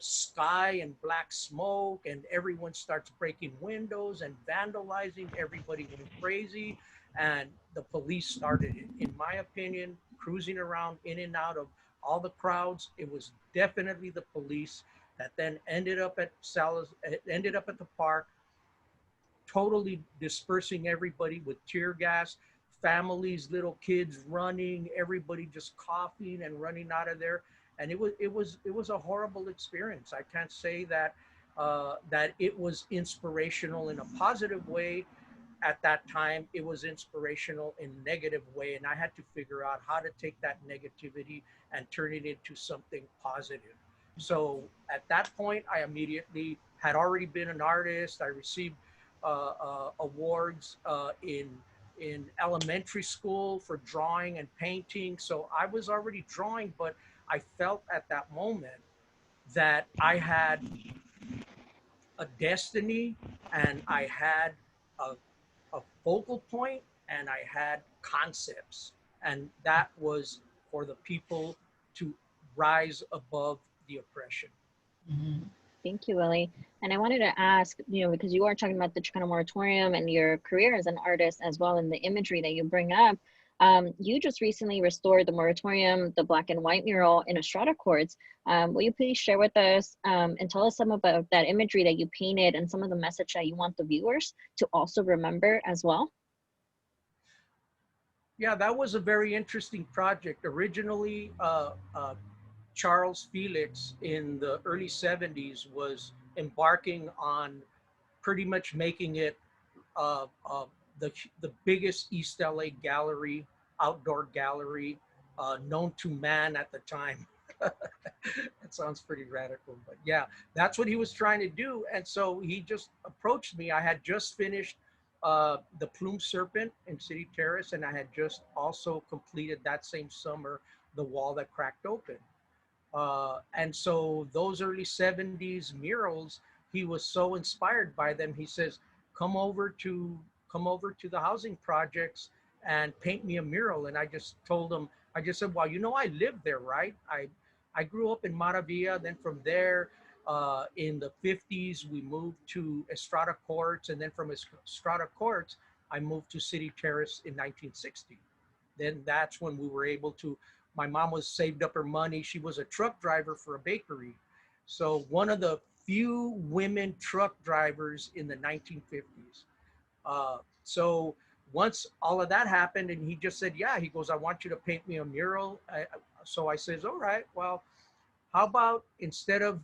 sky, and black smoke, and everyone starts breaking windows and vandalizing. Everybody went crazy, and the police started, in my opinion, cruising around in and out of all the crowds. It was definitely the police that then ended up at the park, totally dispersing everybody with tear gas, families, little kids running, everybody just coughing and running out of there. And it was a horrible experience. I can't say that that it was inspirational in a positive way. At that time, it was inspirational in a negative way, and I had to figure out how to take that negativity and turn it into something positive. So at that point, I immediately had already been an artist. I received awards in elementary school for drawing and painting. So I was already drawing, but I felt at that moment that I had a destiny, and I had a, a focal point, and I had concepts. And that was for the people to rise above the oppression. Mhm. Thank you, Willie. And I wanted to ask, because you are talking about the Chicano Moratorium and your career as an artist as well, and the imagery that you bring up. You just recently restored the Moratorium, the black and white mural in Estrada Courts. Will you please share with us and tell us some about that imagery that you painted and some of the message that you want the viewers to also remember as well? Yeah, that was a very interesting project. Originally, Charles Felix in the early 70s was embarking on pretty much making it uh, uh, the biggest East LA gallery, outdoor gallery, known to man at the time. That sounds pretty radical, but yeah, that's what he was trying to do. And so he just approached me. I had just finished the Plume Serpent in City Terrace, and I had just also completed that same summer The Wall That Cracked Open. And so those early 70s murals, he was so inspired by them. He says, come over to the housing projects and paint me a mural. And I just told him, I just said, well, I lived there, right? I grew up in Maravilla. Then from there, in the 50s, we moved to Estrada Courts. And then from Estrada Courts, I moved to City Terrace in 1960. Then that's when we were able to, my mom was saved up her money. She was a truck driver for a bakery. So one of the few women truck drivers in the 1950s. So once all of that happened, and he just said, yeah, he goes, I want you to paint me a mural. So I says, all right, well, how about instead of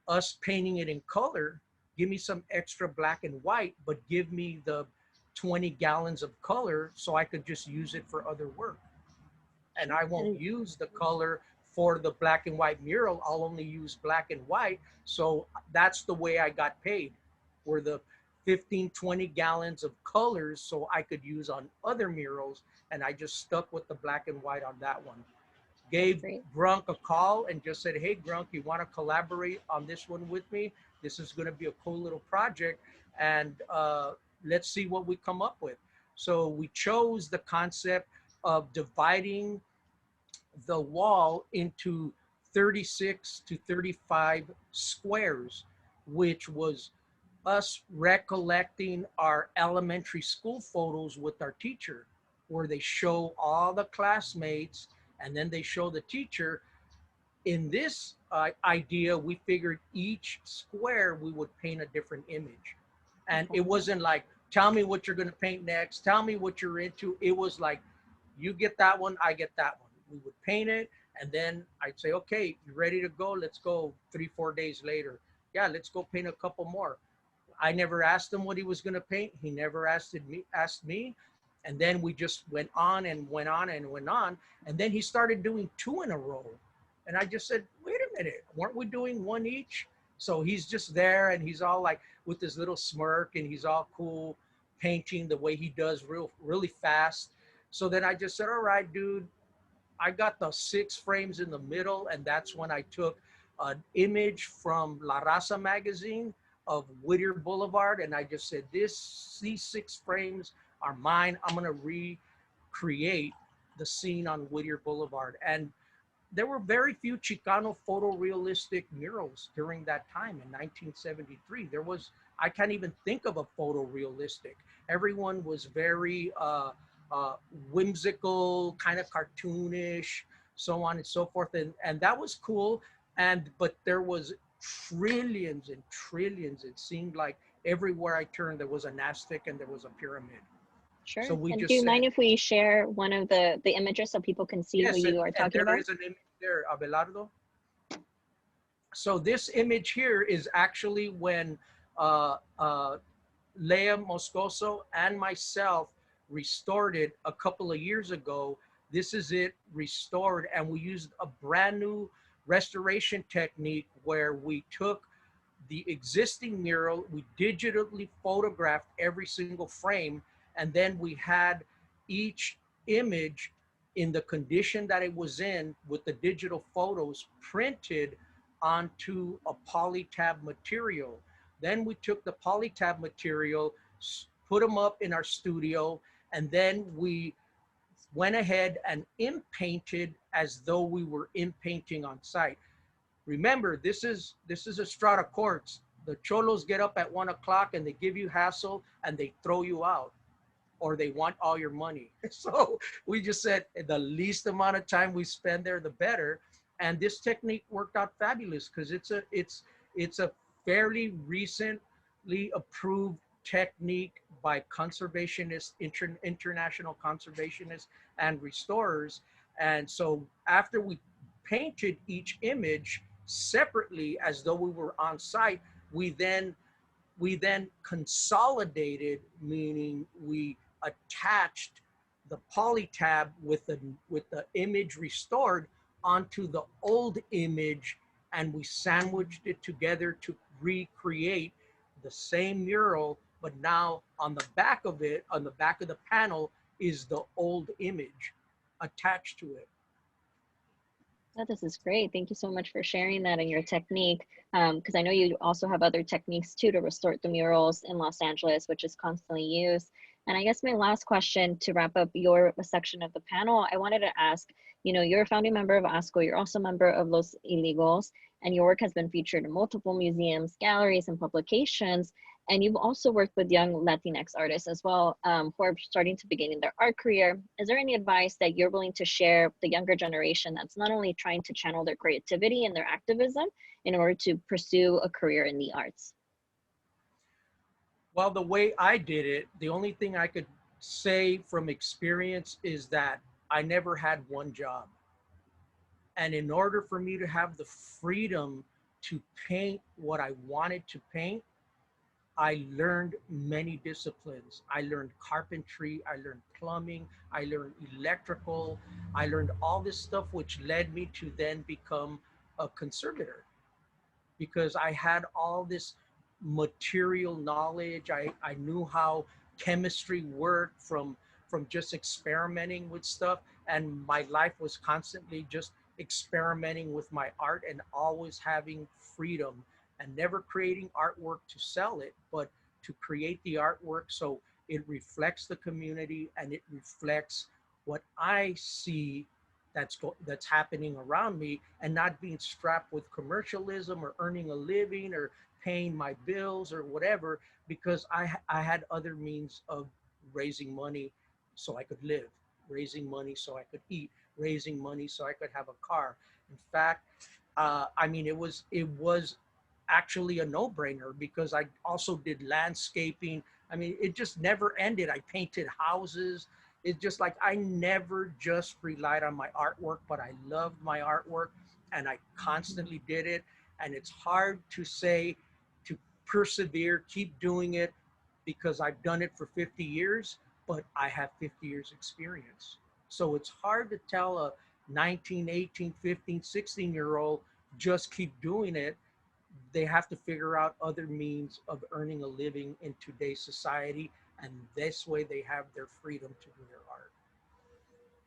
us painting it in color, give me some extra black and white, but give me the 20 gallons of color so I could just use it for other work. And I won't use the color for the black and white mural. I'll only use black and white. So that's the way I got paid, were the 15, 20 gallons of colors so I could use on other murals. And I just stuck with the black and white on that one. Gave Great. Grunk a call and just said, hey, Grunk, you want to collaborate on this one with me? This is going to be a cool little project. And let's see what we come up with. So we chose the concept of dividing the wall into 36 to 35 squares, which was us recollecting our elementary school photos with our teacher, where they show all the classmates and then they show the teacher. In this idea, we figured each square we would paint a different image. And it wasn't like, tell me what you're going to paint next, tell me what you're into. It was like, you get that one, I get that one. We would paint it, and then I'd say, okay, you ready to go? Let's go 3-4 days later. Yeah, let's go paint a couple more. I never asked him what he was going to paint. He never asked me. And then we just went on and went on and went on. And then he started doing 2 in a row. And I just said, wait a minute, weren't we doing 1 each? So he's just there and he's all like with his little smirk and he's all cool painting the way he does really fast. So then I just said, all right, dude, I got the 6 frames in the middle. And that's when I took an image from La Raza magazine of Whittier Boulevard. And I just said, these 6 frames are mine. I'm going to recreate the scene on Whittier Boulevard. And there were very few Chicano photorealistic murals during that time in 1973. I can't even think of a photorealistic. Everyone was very whimsical, kind of cartoonish, so on and so forth. And that was cool. But there was trillions and trillions. It seemed like everywhere I turned, there was an Aztec and there was a pyramid. Sure. So we and just do you said, mind if we share one of the images so people can see yes, what you are talking and there about? is an image there, Abelardo. So this image here is actually when Lea Moscoso and myself restored it a couple of years ago. This is it restored, and we used a brand new restoration technique where we took the existing mural, we digitally photographed every single frame, and then we had each image in the condition that it was in with the digital photos printed onto a polytab material. Then we took the polytab material, put them up in our studio, and then we went ahead and painted as though we were painting on site. Remember, this is a strata quartz. The cholos get up at 1 o'clock and they give you hassle and they throw you out, or they want all your money. So we just said the least amount of time we spend there, the better. And this technique worked out fabulous because it's a fairly recently approved technique by conservationists, international conservationists and restorers. And so after we painted each image separately as though we were on site, we then consolidated, meaning we attached the polytab with the image restored onto the old image, and we sandwiched it together to recreate the same mural, but now on the back of it, on the back of the panel, is the old image attached to it. Oh, this is great. Thank you so much for sharing that and your technique. Because I know you also have other techniques too to restore the murals in Los Angeles, which is constantly used. And I guess my last question to wrap up your section of the panel, I wanted to ask, you're a founding member of ASCO, you're also a member of Los Illegals, and your work has been featured in multiple museums, galleries, and publications. And you've also worked with young Latinx artists as well, who are starting to begin in their art career. Is there any advice that you're willing to share with the younger generation that's not only trying to channel their creativity and their activism in order to pursue a career in the arts? Well, the way I did it, the only thing I could say from experience is that I never had one job. And in order for me to have the freedom to paint what I wanted to paint, I learned many disciplines. I learned carpentry, I learned plumbing, I learned electrical, I learned all this stuff, which led me to then become a conservator, because I had all this material knowledge. I knew how chemistry worked from just experimenting with stuff. And my life was constantly just experimenting with my art and always having freedom and never creating artwork to sell it, but to create the artwork so it reflects the community and it reflects what I see that's happening around me, and not being strapped with commercialism or earning a living or paying my bills or whatever, because I had other means of raising money so I could live, raising money so I could eat, raising money so I could have a car. In fact, I mean, it was actually a no-brainer, because I also did landscaping. I mean, it just never ended. I painted houses. It's just like I never just relied on my artwork, but I loved my artwork and I constantly did it. And it's hard to say to persevere, keep doing it, because I've done it for 50 years, but I have 50 years experience. So it's hard to tell a 19, 18, 15, 16-year-old, just keep doing it. They have to figure out other means of earning a living in today's society, and this way they have their freedom to do their art.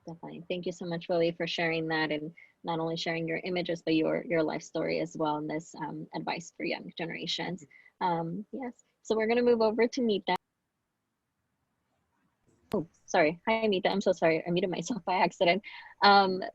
Definitely. Thank you so much, Willie, for sharing that, and not only sharing your images, but your life story as well, and this advice for young generations. Yes. So we're going to move over to Nita. Oh, sorry. Hi, Nita. I'm so sorry. I muted myself by accident.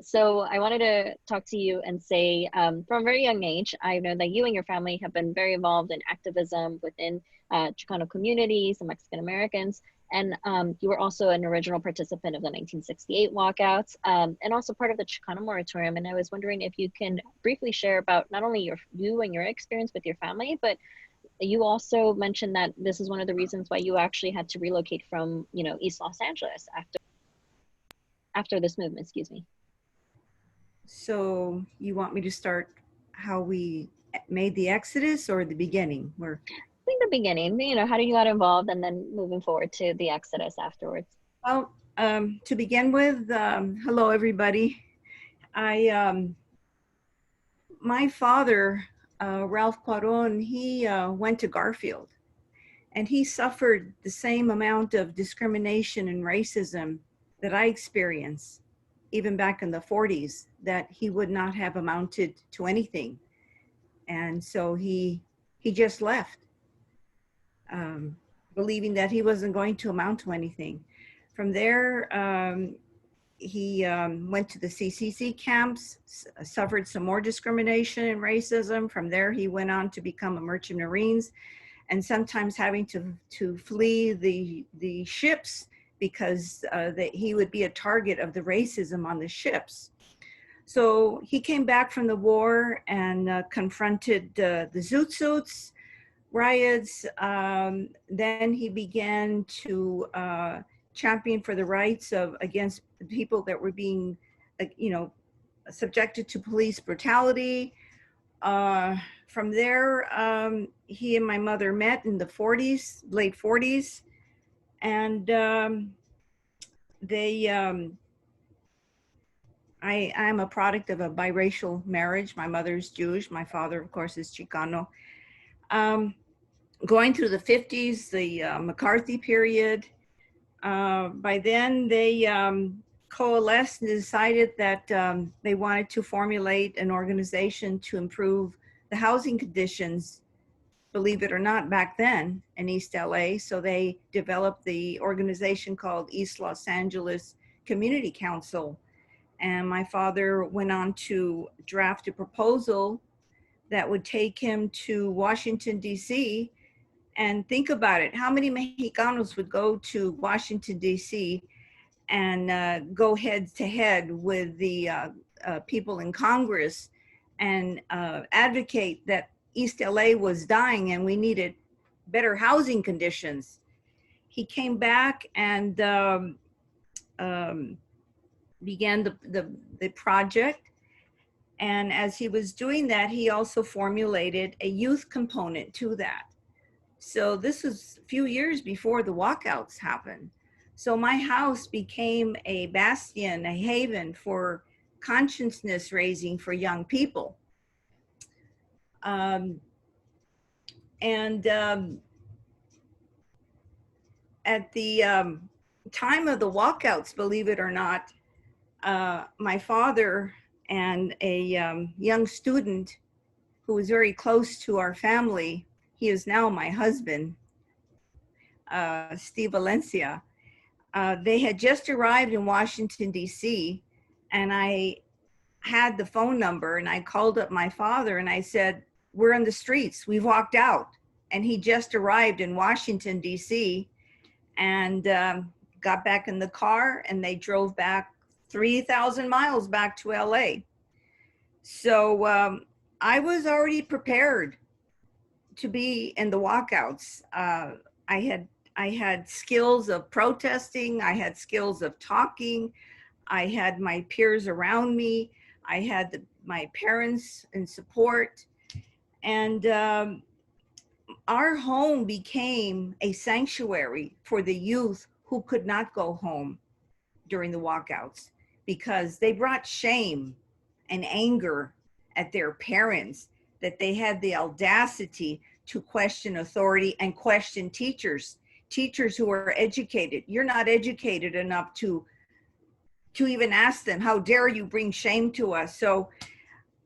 So I wanted to talk to you and say, from a very young age, I know that you and your family have been very involved in activism within Chicano communities and Mexican Americans. And you were also an original participant of the 1968 walkouts, and also part of the Chicano Moratorium. And I was wondering if you can briefly share about not only you and your experience with your family, but you also mentioned that this is one of the reasons why you actually had to relocate from, East Los Angeles after this movement, excuse me. So you want me to start how we made the exodus, or the beginning? I think the beginning, how did you get involved, and then moving forward to the exodus afterwards? Well, to begin with, hello everybody. My father, Ralph Cuarón, he went to Garfield, and he suffered the same amount of discrimination and racism that I experienced, even back in the 40s, that he would not have amounted to anything. And so he just left, believing that he wasn't going to amount to anything. From there, he went to the CCC camps, suffered some more discrimination and racism. From there, he went on to become a merchant marines, and sometimes having to flee the ships because he would be a target of the racism on the ships. So he came back from the war and confronted the Zoot Suits riots. Then he began to champion for the rights against the people that were being, subjected to police brutality. From there, he and my mother met in the 40s, late 40s, and I'm a product of a biracial marriage. My mother's Jewish. My father, of course, is Chicano. Going through the 50s, the McCarthy period, by then they coalesced and decided that they wanted to formulate an organization to improve the housing conditions, believe it or not, back then in East LA. So they developed the organization called East Los Angeles Community Council. And my father went on to draft a proposal that would take him to Washington, D.C. And think about it, how many Mexicanos would go to Washington, D.C. and go head to head with the people in Congress and advocate that East LA was dying and we needed better housing conditions. He came back and began the project. And as he was doing that, he also formulated a youth component to that. So this was a few years before the walkouts happened. So my house became a bastion, a haven for consciousness raising for young people. And at the time of the walkouts, believe it or not, my father and a young student who was very close to our family, he is now my husband, Steve Valencia, they had just arrived in Washington, D.C., and I had the phone number, and I called up my father and I said, we're in the streets, we've walked out. And he just arrived in Washington, D.C., and got back in the car, and they drove back 3,000 miles back to LA. So I was already prepared to be in the walkouts. I had skills of protesting. I had skills of talking. I had my peers around me. I had my parents in support. And our home became a sanctuary for the youth who could not go home during the walkouts, because they brought shame and anger at their parents, that they had the audacity to question authority and question teachers who are educated. You're not educated enough to even ask them, how dare you bring shame to us? So,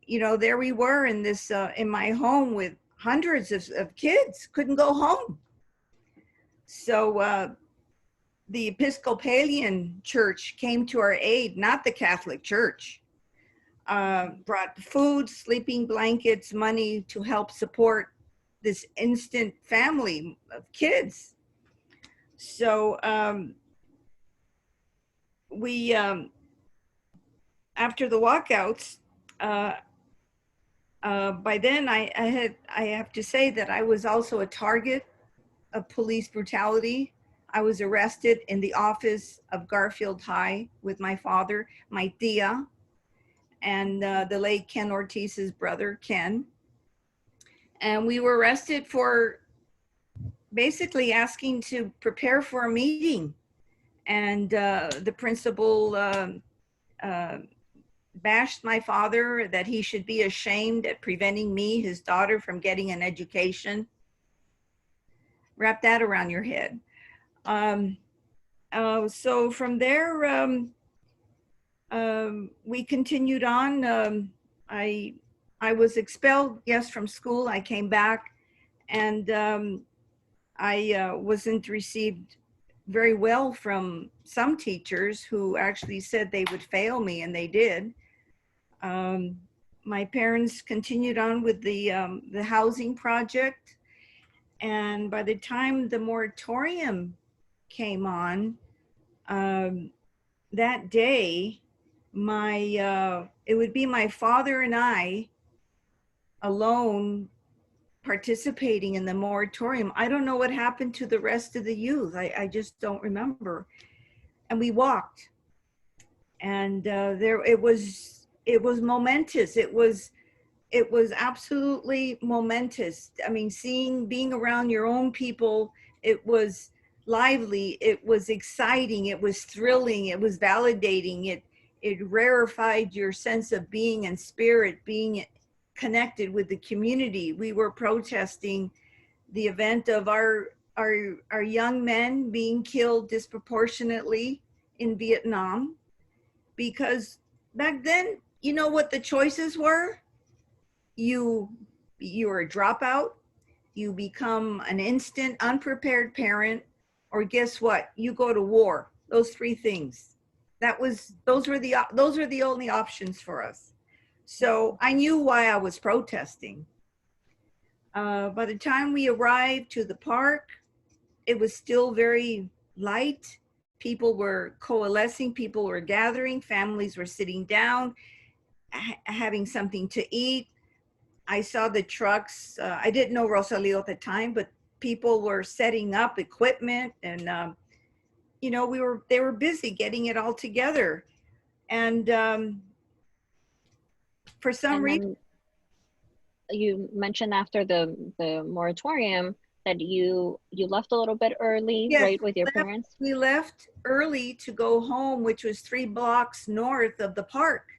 you know, there we were in this, in my home with hundreds of kids, couldn't go home. So the Episcopalian church came to our aid, not the Catholic Church. Brought food, sleeping blankets, money to help support this instant family of kids. So we, after the walkouts, by then I have to say that I was also a target of police brutality. I was arrested in the office of Garfield High with my father, my tia, and the late Ken Ortiz's brother, Ken. And we were arrested for basically asking to prepare for a meeting. And the principal bashed my father that he should be ashamed at preventing me, his daughter, from getting an education. Wrap that around your head. So from there, we continued on. I was expelled, yes, from school. I came back, and I wasn't received very well from some teachers who actually said they would fail me, and they did. My parents continued on with the housing project, and by the time the moratorium came on, that day, it would be my father and I alone participating in the moratorium. I don't know what happened to the rest of the youth. I just don't remember. And we walked, and it was momentous. It was absolutely momentous. I mean, being around your own people, it was lively, it was exciting, it was thrilling, it was validating, it rarefied your sense of being and spirit, being connected with the community. We were protesting the event of our young men being killed disproportionately in Vietnam, because back then, you know what the choices were? You're a dropout, you become an instant unprepared parent, or guess what? You go to war. Those three things. Those were the only options for us. So I knew why I was protesting. By the time we arrived to the park, it was still very light. People were coalescing, people were gathering, families were sitting down, having something to eat. I saw the trucks. I didn't know Rosalio at the time, but people were setting up equipment, and you know, they were busy getting it all together. And for some reason, you mentioned after the moratorium that you left a little bit early, yes, right, with your parents? We left early to go home, which was 3 blocks north of the park.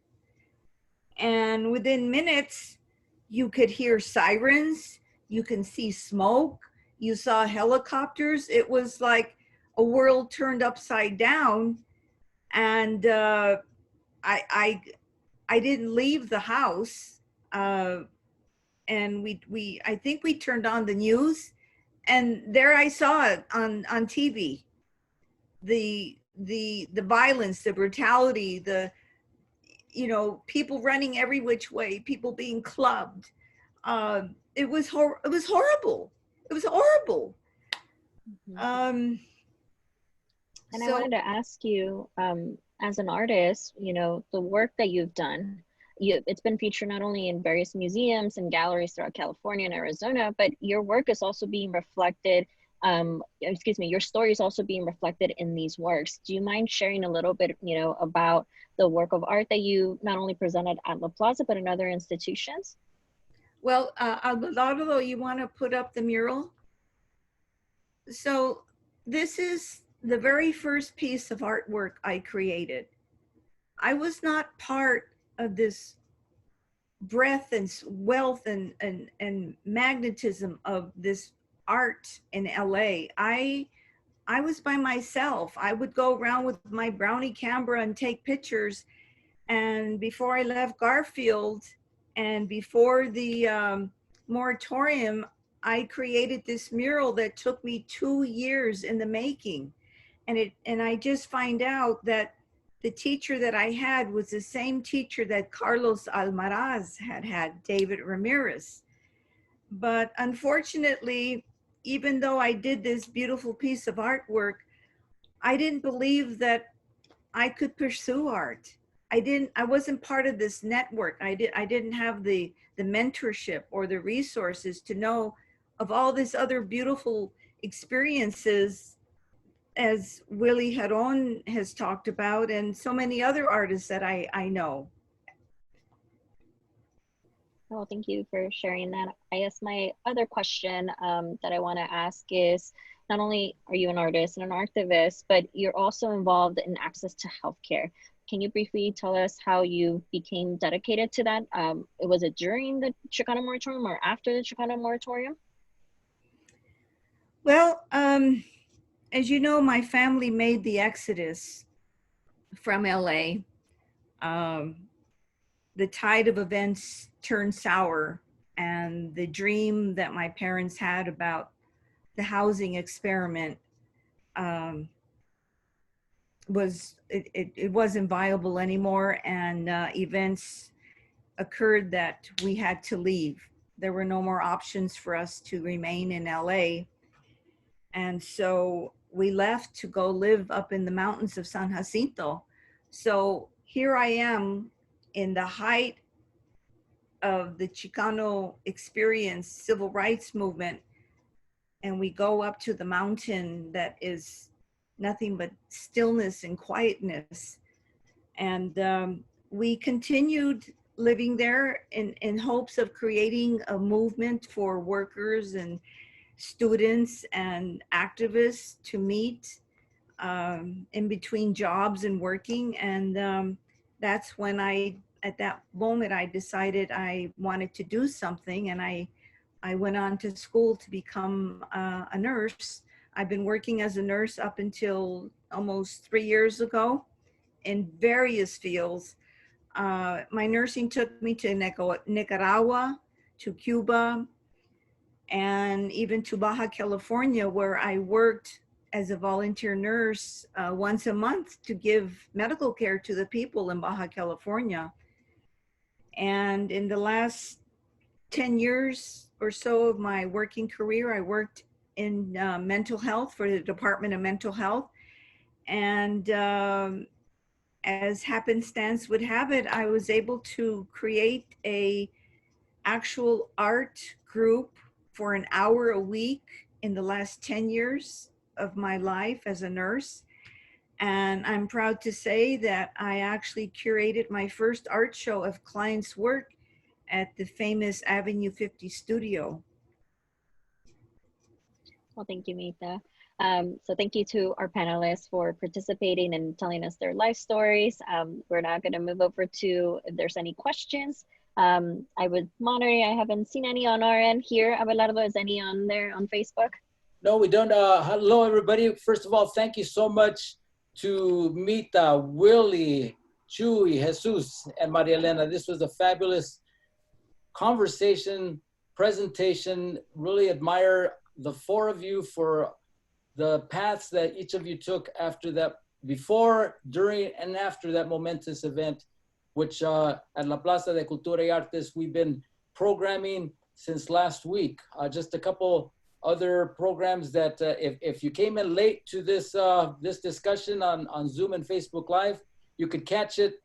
And within minutes, you could hear sirens, You can see smoke. You saw helicopters. It was like a world turned upside down. And I didn't leave the house. And I think we turned on the news, and there I saw it on TV. The violence, the brutality, people running every which way, people being clubbed. It was horrible. It was horrible. And I wanted to ask you, as an artist, the work that you've done, it's been featured not only in various museums and galleries throughout California and Arizona, but your work is also being reflected, your story is also being reflected in these works. Do you mind sharing a little bit, about the work of art that you not only presented at La Plaza, but in other institutions? Well, Alvaro, you want to put up the mural? So this is the very first piece of artwork I created. I was not part of this breadth and wealth and magnetism of this art in LA. I was by myself. I would go around with my brownie camera and take pictures. And before I left Garfield and before the moratorium, I created this mural that took me 2 years in the making. And I just find out that the teacher that I had was the same teacher that Carlos Almaraz had, David Ramirez. But unfortunately, even though I did this beautiful piece of artwork, I didn't believe that I could pursue art. I wasn't part of this network. I didn't have the mentorship or the resources to know of all these other beautiful experiences, as Willie Jerome has talked about, and so many other artists that I know. Well, thank you for sharing that. I guess my other question that I want to ask is, not only are you an artist and an activist, but you're also involved in access to healthcare. Can you briefly tell us how you became dedicated to that? Was it during the Chicano moratorium or after the Chicano moratorium? Well, as you know, my family made the exodus from LA. The tide of events turned sour, and the dream that my parents had about the housing experiment it wasn't viable anymore, and events occurred that we had to leave. There were no more options for us to remain in LA. And so we left to go live up in the mountains of San Jacinto. So here I am in the height of the Chicano experience, civil rights movement, and we go up to the mountain that is nothing but stillness and quietness. And we continued living there in hopes of creating a movement for workers and students and activists to meet in between jobs and working. And that's when at that moment, I decided I wanted to do something, and I went on to school to become a nurse. I've been working as a nurse up until almost 3 years ago in various fields. My nursing took me to Nicaragua, to Cuba, and even to Baja California, where I worked as a volunteer nurse once a month to give medical care to the people in Baja California. And in the last 10 years or so of my working career, I worked in mental health for the Department of Mental Health. And as happenstance would have it, I was able to create a actual art group for an hour a week in the last 10 years of my life as a nurse. And I'm proud to say that I actually curated my first art show of clients' work at the famous Avenue 50 studio. Well, thank you, Mita. So thank you to our panelists for participating and telling us their life stories. We're now going to move over to if there's any questions I would monitor. I haven't seen any on our end here. Abelardo, is any on there on Facebook? No, we don't. Hello, everybody. First of all, thank you so much to Mita, Willie, Chuy, Jesus, and MaríaEléna. This was a fabulous conversation, presentation. Really admire the four of you for the paths that each of you took after that, before, during, and after that momentous event, which at La Plaza de Cultura y Artes, we've been programming since last week. Just a couple other programs that if you came in late to this discussion on Zoom and Facebook Live, you could catch it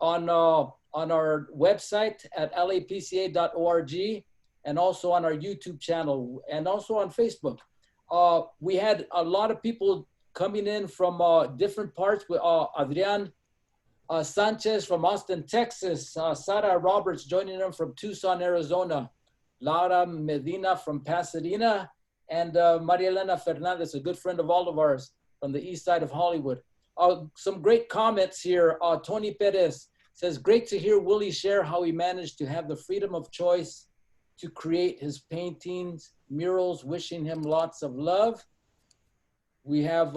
on our website at lapca.org, and also on our YouTube channel, and also on Facebook. We had a lot of people coming in from different parts, with Adrian Sanchez from Austin, Texas, Sarah Roberts joining them from Tucson, Arizona, Laura Medina from Pasadena, and MaríaEléna Fernandez, a good friend of all of ours from the east side of Hollywood. Some great comments here. Tony Perez says, great to hear Willie share how he managed to have the freedom of choice to create his paintings, murals, wishing him lots of love. We have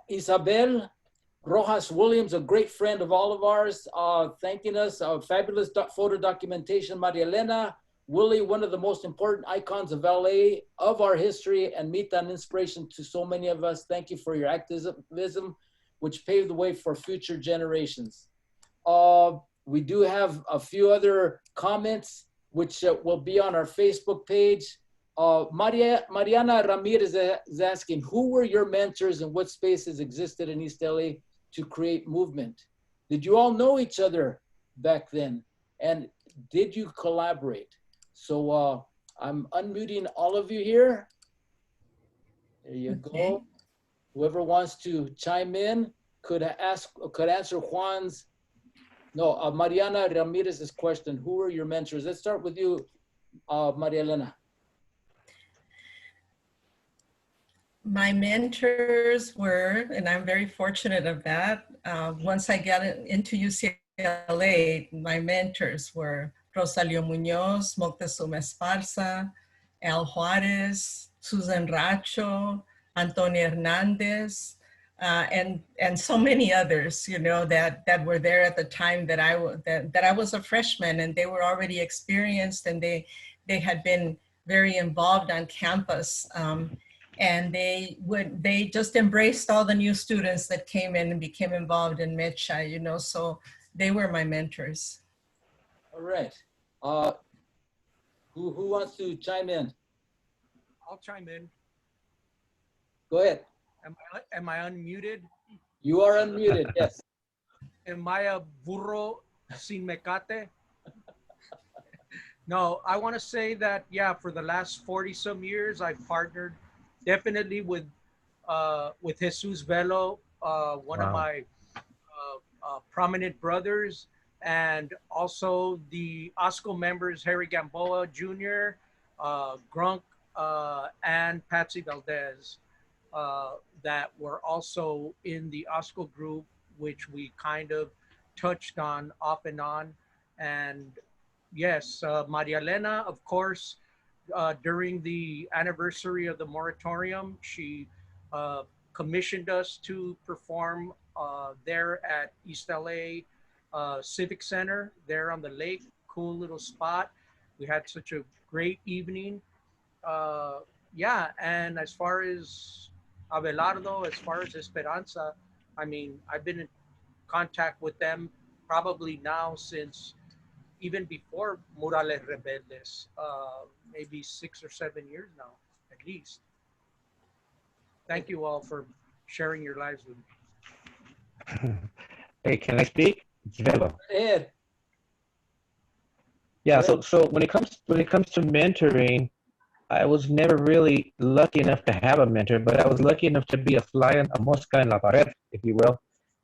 Isabel Rojas Williams, a great friend of all of ours, thanking us. Fabulous photo documentation, MaríaEléna. Willie, one of the most important icons of LA, of our history, and Mita, an inspiration to so many of us. Thank you for your activism, which paved the way for future generations. We do have a few other comments, which will be on our Facebook page. Mariana Ramirez is asking, who were your mentors and what spaces existed in East LA to create movement? Did you all know each other back then? And did you collaborate? So I'm unmuting all of you here. There you go. Whoever wants to chime in could answer Juan's, no, Mariana Ramirez's question. Who were your mentors? Let's start with you, MaríaEléna. My mentors were, and I'm very fortunate of that, once I got into UCLA, my mentors were Rosalio Muñoz, Moctezuma Esparza, Al Juarez, Susan Racho, Antonio Hernandez, and so many others, you know, that were there at the time that I was a freshman, and they were already experienced, and they had been very involved on campus. And they just embraced all the new students that came in and became involved in Mecha, you know, so they were my mentors. All right. Who wants to chime in? I'll chime in. Go ahead. Am I unmuted? You are unmuted, yes. Am I a burro sin mecate? No, I want to say that, yeah, for the last 40 some years, I've partnered definitely with Jesus Velo, one of my prominent brothers, and also the OSCO members, Harry Gamboa Jr., Grunk, and Patsy Valdez, that were also in the OSCO group, which we kind of touched on off and on. And yes, MaríaEléna, of course, during the anniversary of the moratorium, she commissioned us to perform there at East LA Civic Center, there on the lake. Cool little spot. We had such a great evening. Yeah, and as far as Abelardo, as far as Esperanza, I mean, I've been in contact with them probably now since even before Murales Rebeldes, maybe 6 or 7 years now, at least. Thank you all for sharing your lives with me. Hey, can I speak? It's Velo. Go ahead. Yeah, so when it comes to mentoring, I was never really lucky enough to have a mentor, but I was lucky enough to be a mosca en la pared, if you will,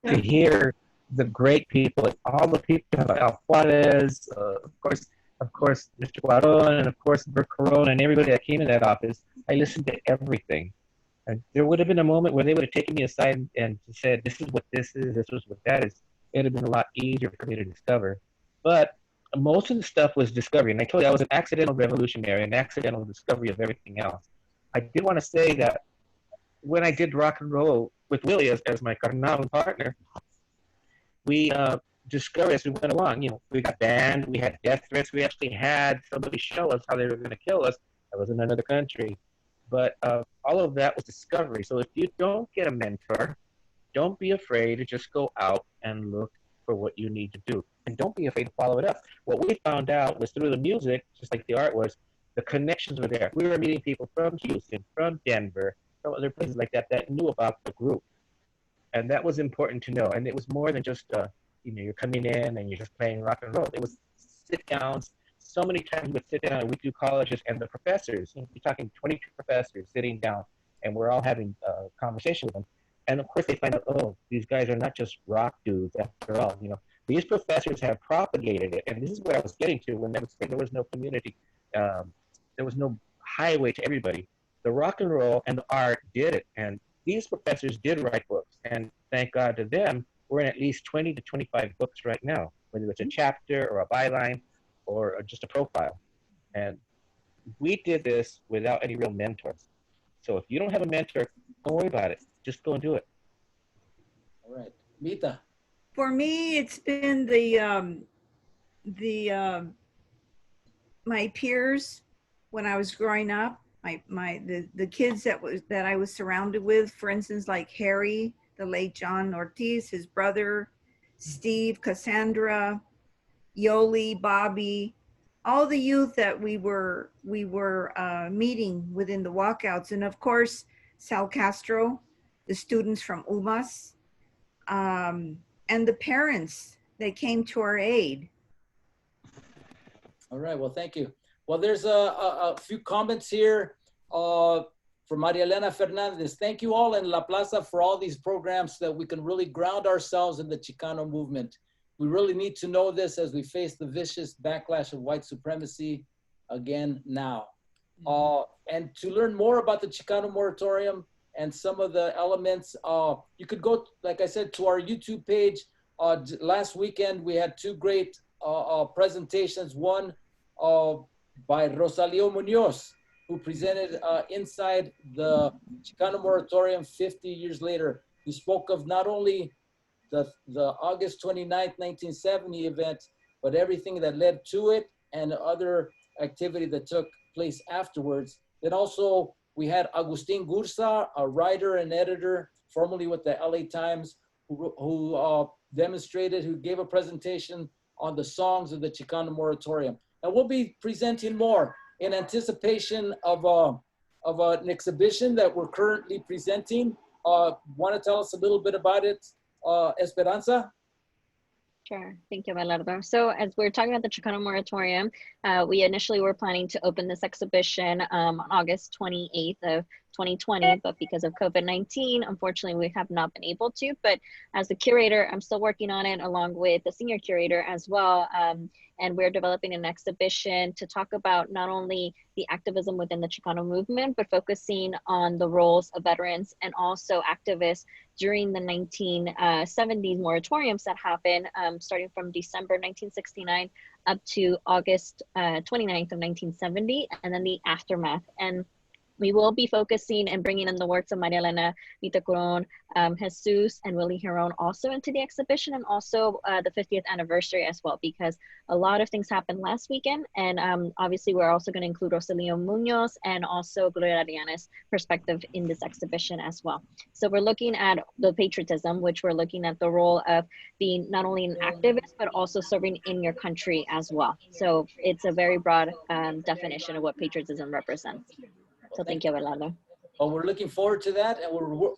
to hear the great people, all the people, Al Juarez, of course, Mr. Cuarón, and of course, Coron, and everybody that came in that office. I listened to everything. And there would have been a moment where they would have taken me aside and said, this is what this is, this is what that is. it'd have been a lot easier for me to discover. But most of the stuff was discovery. And I told you I was an accidental revolutionary, an accidental discovery of everything else. I did want to say that when I did rock and roll with Willie as my carnal partner, we discovered as we went along, you know, we got banned, we had death threats, we actually had somebody show us how they were going to kill us. That was in another country. But all of that was discovery. So if you don't get a mentor, don't be afraid to just go out and look for what you need to do. And don't be afraid to follow it up. What we found out was through the music, just like the art was, the connections were there. We were meeting people from Houston, from Denver, from other places like that that knew about the group. And that was important to know. And it was more than just, you know, you're coming in and you're just playing rock and roll. It was sit downs. So many times we would sit down and we do colleges and the professors, you know, you're talking 22 professors sitting down and we're all having a conversation with them. And of course they find out, oh, these guys are not just rock dudes after all, you know. These professors have propagated it. And this is what I was getting to when I was saying there was no community. There was no highway to everybody. The rock and roll and the art did it. And these professors did write books. And thank God to them, we're in at least 20 to 25 books right now, whether it's a chapter or a byline or just a profile. And we did this without any real mentors. So if you don't have a mentor, don't worry about it. Just go and do it. All right. Mita. For me, it's been my peers when I was growing up, the kids that I was surrounded with, for instance, like Harry, the late John Ortiz, his brother, Steve, Cassandra, Yoli, Bobby, all the youth that we were meeting within the walkouts, and of course Sal Castro, the students from UMAS, and the parents that came to our aid. All right, well, thank you. Well, there's a few comments here from MaríaEléna Fernandez. Thank you all in La Plaza for all these programs so that we can really ground ourselves in the Chicano movement. We really need to know this as we face the vicious backlash of white supremacy again now. And to learn more about the Chicano Moratorium and some of the elements, you could go, like I said, to our YouTube page. Last weekend, we had two great presentations. One by Rosalio Munoz, who presented inside the Chicano Moratorium 50 years later. He spoke of not only the August 29th, 1970 event, but everything that led to it and other activity that took place afterwards. Then also we had Agustin Gursa, a writer and editor, formerly with the LA Times, who demonstrated, who gave a presentation on the songs of the Chicano Moratorium. And we'll be presenting more in anticipation of an exhibition that we're currently presenting. Want to tell us a little bit about it, Esperanza? Sure. Thank you, Belardo. So as we're talking about the Chicano Moratorium, we initially were planning to open this exhibition on August 28th of 2020, but because of COVID-19, unfortunately, we have not been able to. But as the curator, I'm still working on it along with the senior curator as well. And we're developing an exhibition to talk about not only the activism within the Chicano movement, but focusing on the roles of veterans and also activists during the 1970s moratoriums that happened, starting from December 1969 up to August 29th of 1970, and then the aftermath. And we will be focusing and bringing in the works of MaríaEléna, Margarita Coron, Jesus, and Willie Jerome also into the exhibition, and also the 50th anniversary as well, because a lot of things happened last weekend. And obviously, we're also going to include Rosalio Munoz and also Gloria Ariana's perspective in this exhibition as well. So we're looking at the patriotism, which we're looking at the role of being not only an activist, but also serving in your country as well. So it's a very broad definition of what patriotism represents. So thank you, Abelardo. Well, we're looking forward to that, and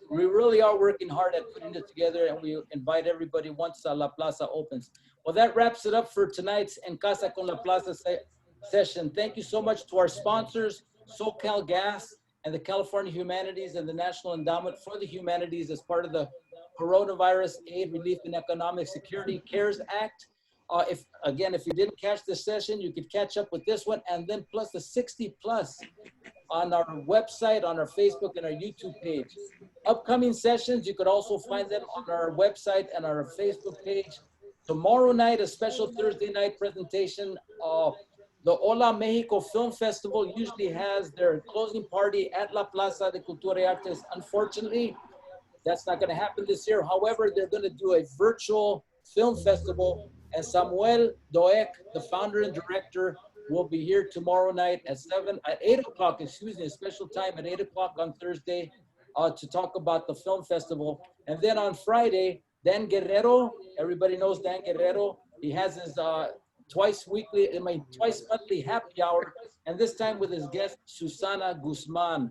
we really are working hard at putting it together, and we invite everybody once La Plaza opens. Well, that wraps it up for tonight's En Casa con La Plaza session. Thank you so much to our sponsors, SoCal Gas and the California Humanities and the National Endowment for the Humanities as part of the Coronavirus Aid, Relief, and Economic Security CARES Act. If you didn't catch this session, you could catch up with this one, and then plus the 60+ on our website, on our Facebook, and our YouTube page. Upcoming sessions, you could also find them on our website and our Facebook page. Tomorrow night, a special Thursday night presentation of the Hola Mexico Film Festival usually has their closing party at La Plaza de Cultura y Artes. Unfortunately, that's not going to happen this year. However, they're going to do a virtual film festival, and Samuel Doek, the founder and director, will be here tomorrow night at 8 o'clock, excuse me, a special time at 8 o'clock on Thursday to talk about the film festival. And then on Friday, Dan Guerrero, everybody knows Dan Guerrero. He has his twice monthly happy hour, and this time with his guest, Susana Guzman,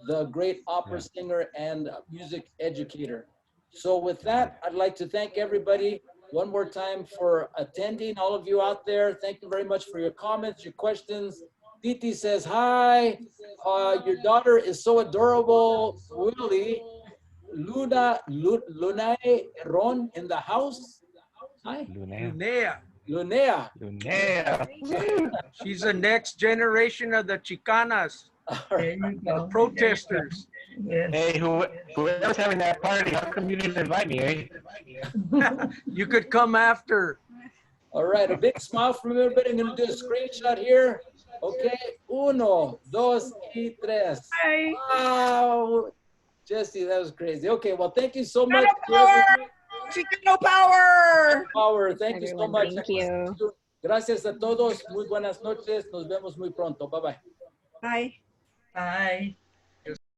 the great opera singer and music educator. So with that, I'd like to thank everybody one more time for attending, all of you out there. Thank you very much for your comments, your questions. Titi says, hi, your daughter is so adorable. Willie, Lunae Herrón in the house. Hi. Lunea. Lunea. She's the next generation of the Chicanas, There you go. the protesters. Yes. Hey, whoever's having that party, how come you didn't invite me, eh? You could come after. All right, a big smile from everybody. I'm going to do a screenshot here. Okay, 1, 2, y 3. Bye. Wow, Jesse, that was crazy. Okay, well, thank you so much. Chicano power! Power. Thank you so Everyone, much. thank you. Gracias a todos. Muy buenas noches. Nos vemos muy pronto. Bye-bye. Bye. Bye.